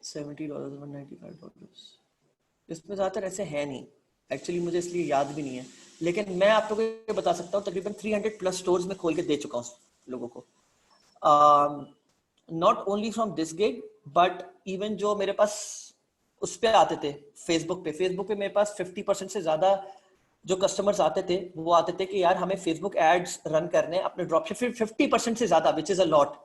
A: $70, $195। इसमें ज्यादातर ऐसे है नहीं एक्चुअली, मुझे इसलिए याद भी नहीं है, लेकिन मैं आप लोगों को बता सकता हूँ तकरीबन 300 प्लस स्टोर्स में खोल के दे चुका हूँ लोगों को। Not only from this gig but even जो मेरे पास उस पे आते थे फेसबुक पे मेरे पास 50% से ज्यादा जो कस्टमर्स आते थे वो आते थे कि यार हमें फेसबुक एड्स रन करने अपने ड्रॉपशिप। 50% से ज्यादा विच इज अ लॉट।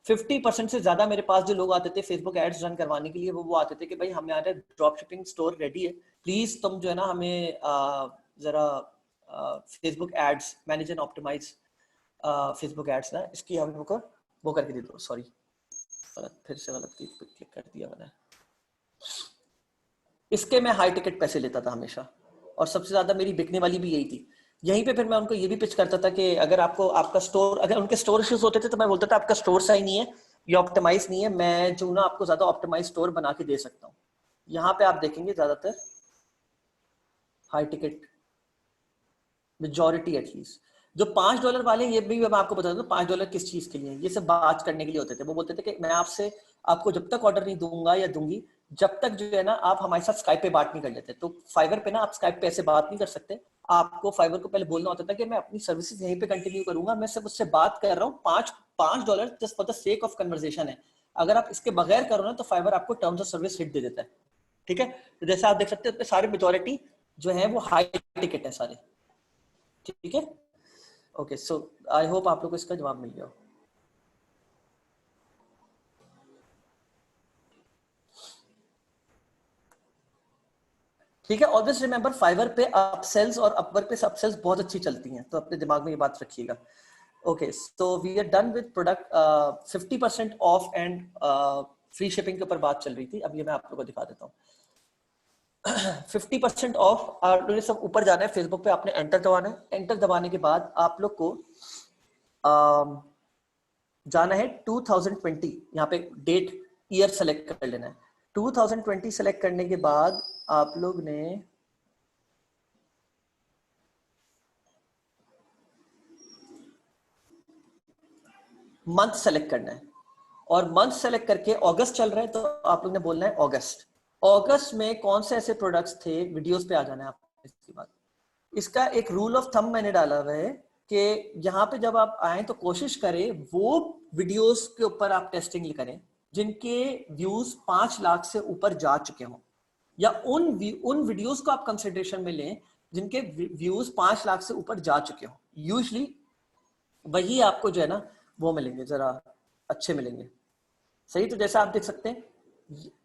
A: 50% से ज्यादा मेरे पास जो लोग आते थे फेसबुक एड्स रन करवाने के लिए, वो आते थे कि भाई हमारा ड्रॉप शिपिंग स्टोर रेडी है, प्लीज तुम जो है ना हमें जरा Facebook ads manage and optimize Facebook ads ना इसकी हमको वो करके दे दो। सॉरी फिर से गलत क्लिक कर दिया मैंने। इसके मैं हाई टिकट पैसे लेता था हमेशा, और सबसे ज्यादा मेरी बिकने वाली भी यही थी। यहीं पे फिर मैं उनको ये भी पिच करता था कि अगर आपको आपका स्टोर, अगर उनके स्टोर इश्यूज होते थे तो मैं बोलता था आपका स्टोर सही नहीं है, ये ऑप्टिमाइज नहीं है, मैं जो ना आपको ज्यादा ऑप्टिमाइज स्टोर बना के दे सकता हूँ। यहाँ पे आप देखेंगे ज्यादातर हाई टिकट मेजॉरिटी एटलीस्ट जो $5 वाले, ये भी मैं आपको बता दूं $5 किस चीज के लिए, ये सब बात करने के लिए होते थे। वो बोलते थे कि मैं आपसे आपको जब तक ऑर्डर नहीं दूंगा या दूंगी, जब तक जो है ना आप हमारे साथ स्काइप पे बात नहीं कर लेते। तो फाइवर पे ना आप स्काइप पे ऐसे बात नहीं कर सकते, आपको फाइवर को पहले बोलना होता था कि मैं अपनी सर्विसेज यहीं पे कंटिन्यू करूंगा, मैं सिर्फ उससे बात कर रहा हूँ $5 just for the sake of conversation है। अगर आप इसके बगैर करो ना तो फाइवर आपको टर्म्स ऑफ सर्विस हिट दे देता है। ठीक है, तो जैसे आप देख सकते हैं सारे मेजोरिटी जो है वो हाई टिकट है सारे। ठीक है, ओके, सो आई होप आप लोग को इसका जवाब मिल गया। ठीक है, ऑलवेज रिमेंबर फाइवर पे अपसेल्स और अपवर्क पे अपसेल्स बहुत अच्छी चलती हैं, तो अपने दिमाग में ये बात रखिएगा। Okay, so we are done with product 50% off and free shipping के ऊपर बात चल रही थी। अब ये मैं आप लोगों को दिखा देता हूँ। 50% ऑफ, आप लोगों ने सब ऊपर जाना है, फेसबुक पे आपने एंटर दबाना है। एंटर दबाने के बाद आप लोग को जाना है 2020, यहाँ पे डेट ईयर सेलेक्ट कर लेना है। 2020 सेलेक्ट करने के बाद आप लोग ने मंथ सेलेक्ट करना है, और मंथ सेलेक्ट करके अगस्त चल रहा है तो आप लोग ने बोलना है अगस्त। अगस्त में कौन से ऐसे प्रोडक्ट्स थे, वीडियोस पे आ जाना है आपको। इसके बाद इसका एक रूल ऑफ थंब मैंने डाला हुआ है कि यहाँ पे जब आप आए तो कोशिश करें वो वीडियोस के ऊपर आप टेस्टिंग करें जिनके व्यूज 5 लाख से ऊपर जा चुके हों, या उन वीडियोस को आप कंसिडरेशन में लें जिनके व्यूज 5 लाख से ऊपर जा चुके हों। यूजली वही आपको जो है ना वो मिलेंगे, जरा अच्छे मिलेंगे। सही, तो जैसा आप देख सकते हैं,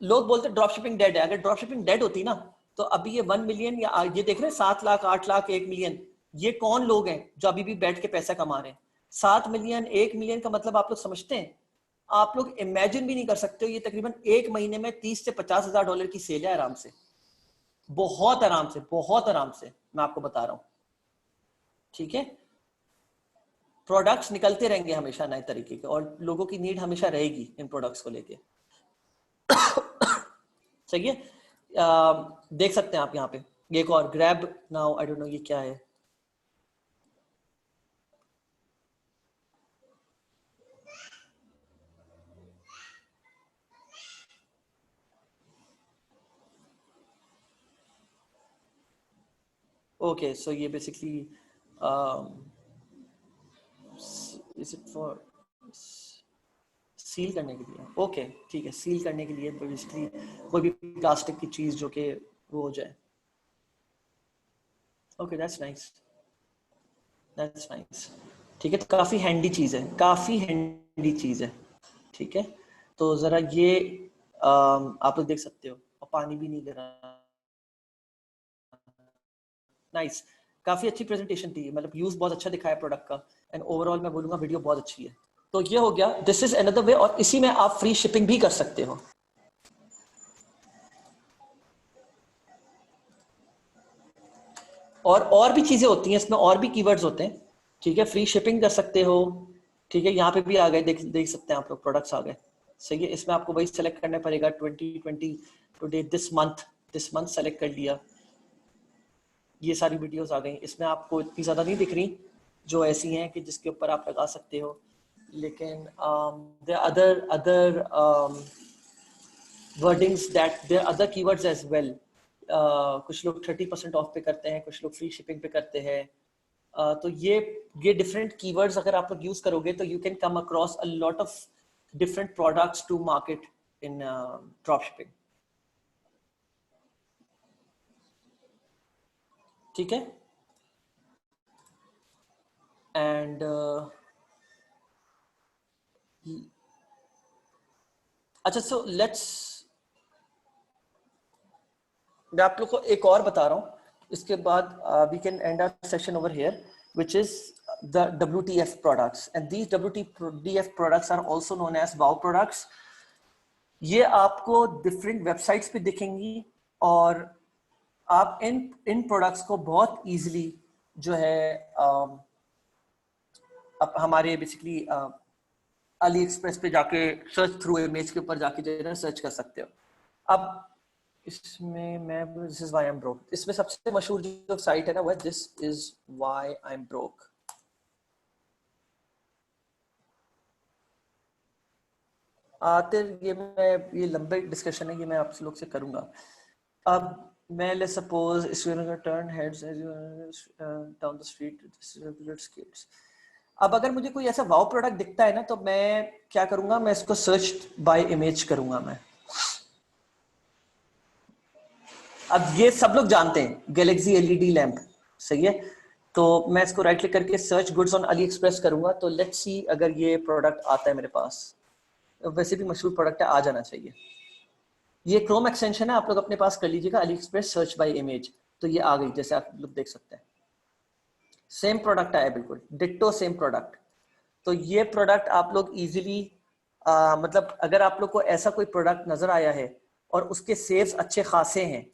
A: लोग बोलते हैं ड्रॉप शिपिंग डेड है। अगर ड्रॉप शिपिंग डेड होती ना तो अभी ये 1 मिलियन, या ये देख रहे हैं 7 लाख, 8 लाख, 1 मिलियन, ये कौन लोग हैं जो अभी भी बैठ के पैसा कमा रहे हैं? 7 मिलियन, 1 मिलियन का मतलब आप लोग समझते हैं? आप लोग इमेजिन भी नहीं कर सकते हो। ये तकरीबन एक महीने में 30 से 50 हजार डॉलर की सेल है आराम से, बहुत आराम से, बहुत आराम से, मैं आपको बता रहा हूं। ठीक है, प्रोडक्ट्स निकलते रहेंगे हमेशा नए तरीके के, और लोगों की नीड हमेशा रहेगी इन प्रोडक्ट्स को लेके। सही है, देख सकते हैं आप यहाँ पे एक और grab now, I don't know ये क्या है। ओके, सो ये basically is it for seal करने के लिए? ओके, ठीक है, सील करने के लिए बेसिकली कोई भी प्लास्टिक की चीज जो कि वो हो जाए। Okay, that's nice, that's nice. ठीक है, तो काफी हैंडी चीज है, काफी हैंडी चीज है। ठीक है, तो जरा ये आप लोग देख सकते हो, और पानी भी नहीं गिरा। नाइस, काफी अच्छी प्रेजेंटेशन थी, मतलब यूज बहुत अच्छा दिखाया प्रोडक्ट का, एंड ओवरऑल मैं बोलूंगा वीडियो बहुत अच्छी है। तो ये हो गया, दिस इज अनदर वे, और इसी में आप फ्री शिपिंग भी कर सकते हो। और भी चीजें होती हैं इसमें, और भी कीवर्ड्स होते हैं। ठीक है, फ्री शिपिंग कर सकते हो। ठीक है, यहाँ पे भी आ गए, देख सकते हैं आप लोग, प्रोडक्ट्स आ गए। सही है, इसमें आपको वही सेलेक्ट करना पड़ेगा, 2020 टुडे, दिस मंथ सेलेक्ट कर लिया। ये सारी वीडियोस आ गई, इसमें आपको इतनी ज़्यादा नहीं दिख रही जो ऐसी हैं कि जिसके ऊपर आप लगा सकते हो, लेकिन there are other wordings that there are other keywords as well. कुछ लोग 30% ऑफ पे करते हैं, कुछ लोग फ्री शिपिंग पे करते हैं। तो ये डिफरेंट कीवर्ड्स अगर आप लोग यूज करोगे तो you can come across a lot of different products to market in drop shipping. ठीक है, एंड अच्छा, सो लेट्स, मैं आप लोग को एक और बता रहा हूँ, इसके बाद we can end our session over here, which is the WTF products, and these WTF products are also known as wow products. ये आपको डिफरेंट वेबसाइट्स पे दिखेंगी, और आप इन प्रोडक्ट्स को बहुत इजीली जो है अब हमारे बेसिकली अली एक्सप्रेस पे जाके सर्च थ्रू इमेज के ऊपर जाके जो है ना सर्च कर सकते हो। अब इसमें मैं this is why I am broke, इसमें सबसे मशहूर जो साइट है ना वो this is why I am broke. आते ये लंबे डिस्कशन है, ये मैं आप लोग से करूंगा। अब मैं ले suppose turn heads down the street. अब अगर मुझे कोई ऐसा वाव प्रोडक्ट दिखता है ना तो मैं क्या करूंगा, मैं इसको सर्च बाय इमेज करूंगा मैं। अब ये सब लोग जानते हैं गैलेक्सी एलईडी लैंप, सही है, तो मैं इसको राइट क्लिक करके search goods on Ali express करूंगा, तो लेट्स सी अगर ये प्रोडक्ट आता है मेरे पास। वैसे भी मशहूर प्रोडक्ट है, आ जाना चाहिए। ये क्रोम एक्सटेंशन है, आप लोग अपने पास कर लीजिएगा, Ali express search by image, तो ये आ गई, जैसे आप लोग देख सकते हैं। सेम प्रोडक्ट आया, बिल्कुल डिट्टो सेम प्रोडक्ट। तो ये प्रोडक्ट आप लोग इजीली मतलब अगर आप लोग को ऐसा कोई प्रोडक्ट नजर आया है और उसके सेव्स अच्छे खासे हैं,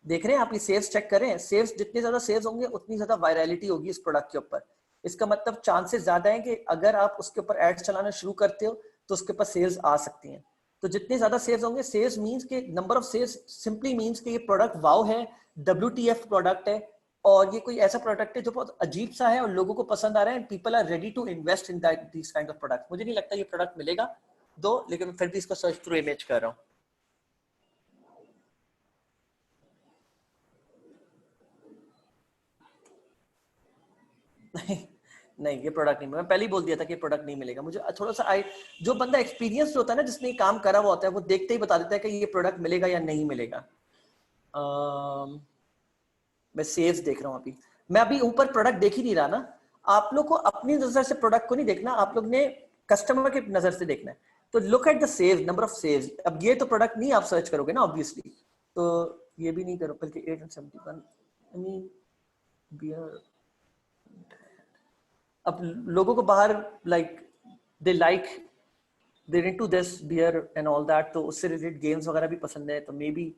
A: देख रहे हैं आप, ये सेव्स चेक करें, सेव्स जितने ज्यादा सेव्स होंगे उतनी ज्यादा वायरलिटी होगी इस प्रोडक्ट के ऊपर। इसका मतलब चांसेस ज्यादा है कि अगर आप उसके ऊपर एड्स चलाना शुरू करते हो तो उसके ऊपर सेल्स आ सकती हैं। तो जितने ज्यादा सेल्स होंगे, सेल्स मींस के number of sales simply means कि ये प्रोडक्ट वाव है, WTF प्रोडक्ट है, और ये कोई ऐसा प्रोडक्ट है जो बहुत अजीब सा है और लोगों को पसंद आ रहा है, and people are ready to invest in that this kind of product. मुझे नहीं लगता ये प्रोडक्ट मिलेगा दो, लेकिन फिर भी इसको सर्च थ्रू इमेज कर रहा हूँ। नहीं, ये प्रोडक्ट नहीं, मैं पहले ही बोल दिया था कि ये प्रोडक्ट नहीं मिलेगा। मुझे थोड़ा सा जो बंदा एक्सपीरियंस होता है ना, जिसने काम करा हुआ होता है, वो देखते ही बता देता है कि ये प्रोडक्ट मिलेगा या नहीं मिलेगा। मैं सेव्स देख रहा हूँ अभी, मैं अभी ऊपर प्रोडक्ट देख ही नहीं रहा ना। आप लोग को अपनी नजर से प्रोडक्ट को नहीं देखना, आप लोग ने कस्टमर की नजर से देखना है। तो look at the save, number of saves. अब ये तो प्रोडक्ट नहीं आप सर्च करोगे ना ऑब्वियसली, तो ये भी नहीं करो, बल्कि 871 बियर। अब लोगों को बाहर like they into this beer and all that, तो उससे रिलेटेड गेम्स वगैरह भी पसंद है, तो मे बी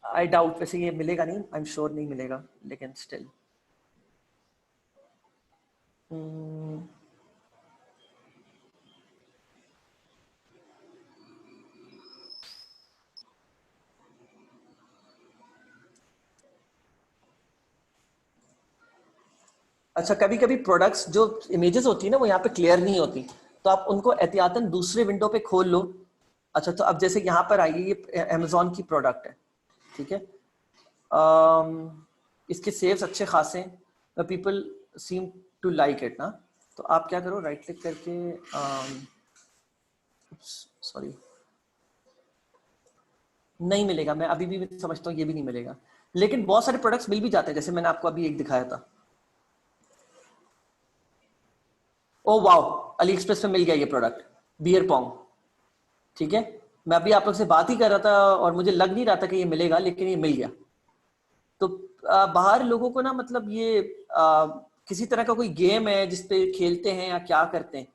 A: आई डाउट। वैसे ये मिलेगा नहीं, आई एम श्योर नहीं मिलेगा, लेकिन स्टिल अच्छा, कभी कभी प्रोडक्ट्स जो इमेजेस होती है ना, वो यहाँ पे क्लियर नहीं होती, तो आप उनको एहतियातन दूसरे विंडो पे खोल लो। अच्छा, तो अब जैसे यहाँ पर आइए, ये अमेजोन की प्रोडक्ट है, ठीक है। इसके सेव्स अच्छे खासे हैं, people seem to like it ना। तो आप क्या करो, राइट क्लिक करके, सॉरी, नहीं मिलेगा। मैं अभी भी समझता हूँ ये भी नहीं मिलेगा, लेकिन बहुत सारे प्रोडक्ट्स मिल भी जाते हैं, जैसे मैंने आपको अभी एक दिखाया था। ओ वाओ, अली एक्सप्रेस पे मिल गया ये प्रोडक्ट, बियर पोंग, ठीक है। मैं अभी आप लोग से बात ही कर रहा था और मुझे लग नहीं रहा था कि ये मिलेगा, लेकिन ये मिल गया। तो बाहर लोगों को ना, मतलब ये किसी तरह का कोई गेम है जिसपे खेलते हैं या क्या करते हैं,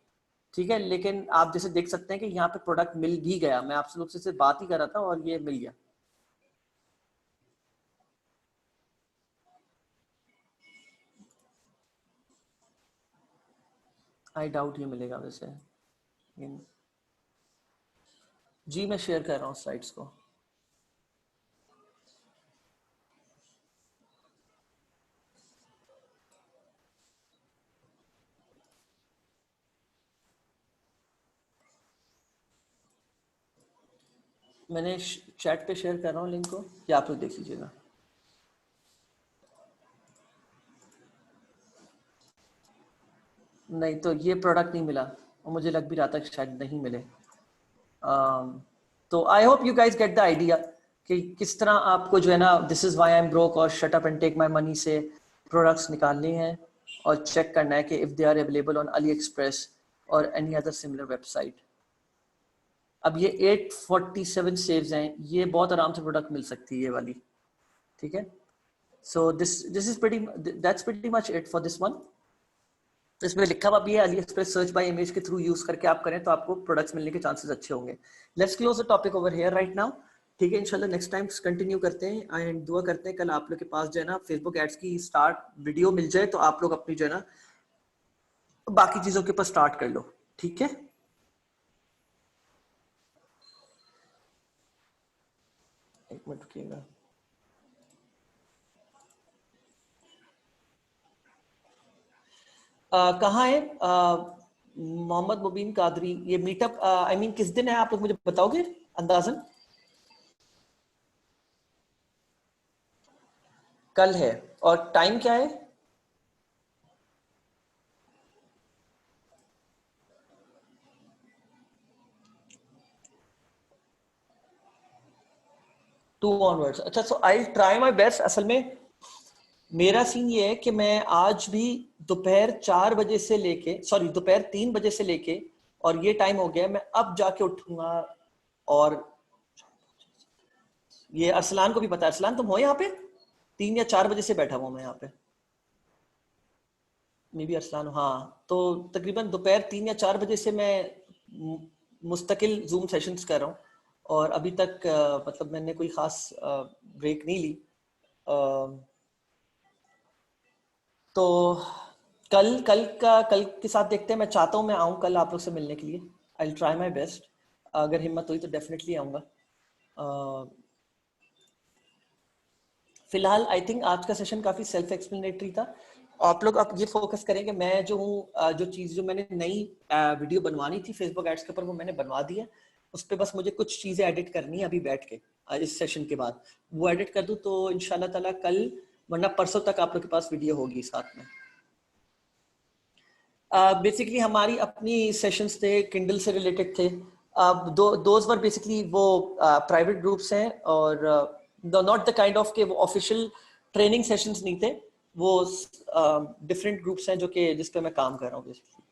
A: ठीक है। लेकिन आप जैसे देख सकते हैं कि यहाँ पे प्रोडक्ट मिल भी गया, मैं आप लोग से सिर्फ बात ही कर रहा था और ये मिल गया। आई डाउट ये मिलेगा वैसे, लेकिन जी मैं शेयर कर रहा हूँ साइट्स को। मैंने चैट पे शेयर कर रहा हूँ लिंक को, या आप लोग देख लीजिएगा। नहीं, तो ये प्रोडक्ट नहीं मिला, और मुझे लग भी रहा था कि शायद नहीं मिले। तो I hope you guys get the idea कि किस तरह आपको जो है ना, this is why I am broke और shut up and take my money से प्रोडक्ट्स निकालने हैं और चेक करना है कि if they are available on AliExpress और एनी अदर सिमिलर वेबसाइट। अब ये 847 सेव्स हैं, ये बहुत आराम से प्रोडक्ट मिल सकती है ये वाली, ठीक है। So this is pretty, that's pretty much it for this one. इसमें लिखा हुआ भी है, Ali express search by image के थ्रू यूज करके आप करें तो आपको प्रोडक्ट्स मिलने के चांसेस अच्छे होंगे। Let's close the topic over here right now, ठीक है। इंशाल्लाह नेक्स्ट टाइम कंटिन्यू करते हैं, एंड दुआ करते हैं कल आप लोग के पास जो है ना फेसबुक एड्स की स्टार्ट वीडियो मिल जाए, तो आप लोग अपनी जो है ना बाकी चीजों के ऊपर स्टार्ट कर लो, ठीक है। एक मिनट रुकिएगा। कहाँ है मोहम्मद मुबीन कादरी, ये मीटअप आई मीन किस दिन है, आप लोग मुझे बताओगे अंदाजन? कल है, और टाइम क्या है? 2 ऑनवर्ड्स। अच्छा, सो आई ट्राई माई बेस्ट। असल में मेरा सीन ये है कि मैं आज भी दोपहर 4 बजे से लेके, सॉरी दोपहर 3 बजे से लेके, और ये टाइम हो गया, मैं अब जाके उठूंगा। और ये अरसलान को भी पता है, अरसलान तुम हो यहाँ पे? 3 या 4 बजे से बैठा हुआ मैं यहाँ पे। मे बी अरसलान, हाँ। तो तकरीबन दोपहर 3 या 4 बजे से मैं मुस्तकिल जूम सेशंस कर रहा हूँ, और अभी तक मतलब मैंने कोई खास ब्रेक नहीं ली। तो कल के साथ देखते हैं। मैं चाहता हूँ मैं आऊँ कल आप लोग से मिलने के लिए। I will try my best. अगर हिम्मत हुई तो डेफिनेटली आऊँगा। फिलहाल आई थिंक आज का सेशन काफ़ी सेल्फ एक्सप्लेनेटरी था। आप लोग अब ये फोकस करें कि मैं जो हूँ जो मैंने नई वीडियो बनवानी थी फेसबुक एड्स के ऊपर, वो मैंने बनवा दी है। उस पर बस मुझे कुछ चीज़ें एडिट करनी है अभी बैठ के, इस सेशन के बाद वो एडिट कर दूँ तो इंशाल्लाह ताला कल वरना परसों तक आप लोग के पास वीडियो होगी साथ में। बेसिकली हमारी अपनी सेशंस थे, किंडल से रिलेटेड थे। दोज वर बेसिकली वो प्राइवेट ग्रुप्स हैं, और नॉट द काइंड ऑफ के वो ऑफिशियल ट्रेनिंग सेशंस नहीं थे। वो डिफरेंट ग्रुप्स हैं जो कि जिस पे मैं काम कर रहा हूँ बेसिकली।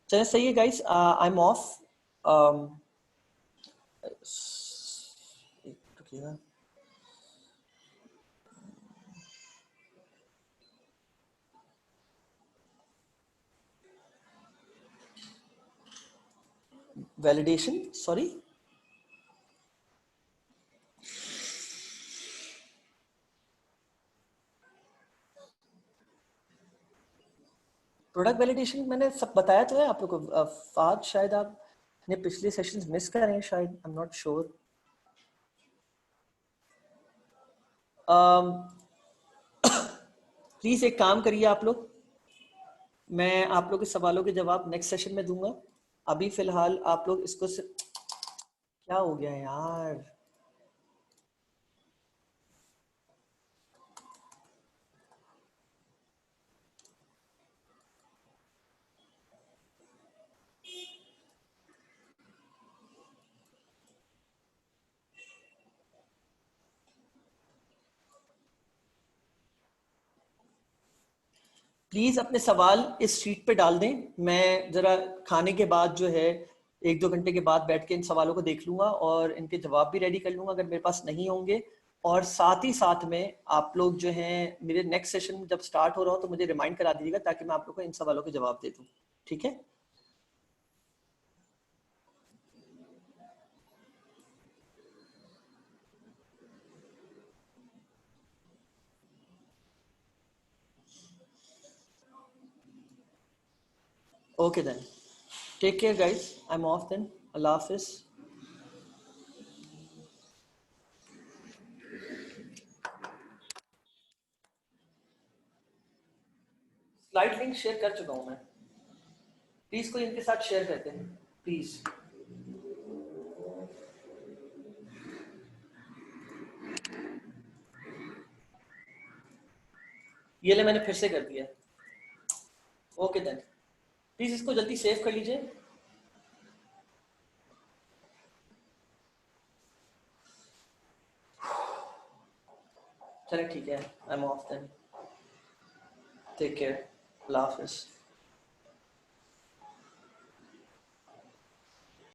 A: चलिए सही है guys, I am of. Validation, sorry. Product validation मैंने सब बताया तो है आप लोग को। फाद शायद आपने पिछले सेशंस मिस कर रहे हैं शायद, आई एम नॉट श्योर। प्लीज एक काम करिए आप लोग, मैं आप लोग के सवालों के जवाब नेक्स्ट सेशन में दूंगा। अभी फिलहाल आप लोग इसको क्या हो गया यार। प्लीज अपने सवाल इस शीट पे डाल दें। मैं जरा खाने के बाद जो है 1-2 घंटे के बाद बैठ के इन सवालों को देख लूंगा और इनके जवाब भी रेडी कर लूंगा अगर मेरे पास नहीं होंगे। और साथ ही साथ में आप लोग जो हैं मेरे नेक्स्ट सेशन जब स्टार्ट हो रहा हो तो मुझे रिमाइंड करा दीजिएगा ताकि मैं आप लोग को इन सवालों के जवाब दे दूं। ठीक है। Okay then, take care guys, I am off then. अल्लाह हाफिज। स्लाइड लिंक शेयर कर चुका हूं मैं। प्लीज कोई इनके साथ शेयर करते हैं प्लीज। ये ले मैंने फिर से कर दिया। ओके देन, प्लीज इसको जल्दी सेव कर लीजिए। चले ठीक है, I am off then. Take care, अल्लाह हाफिज।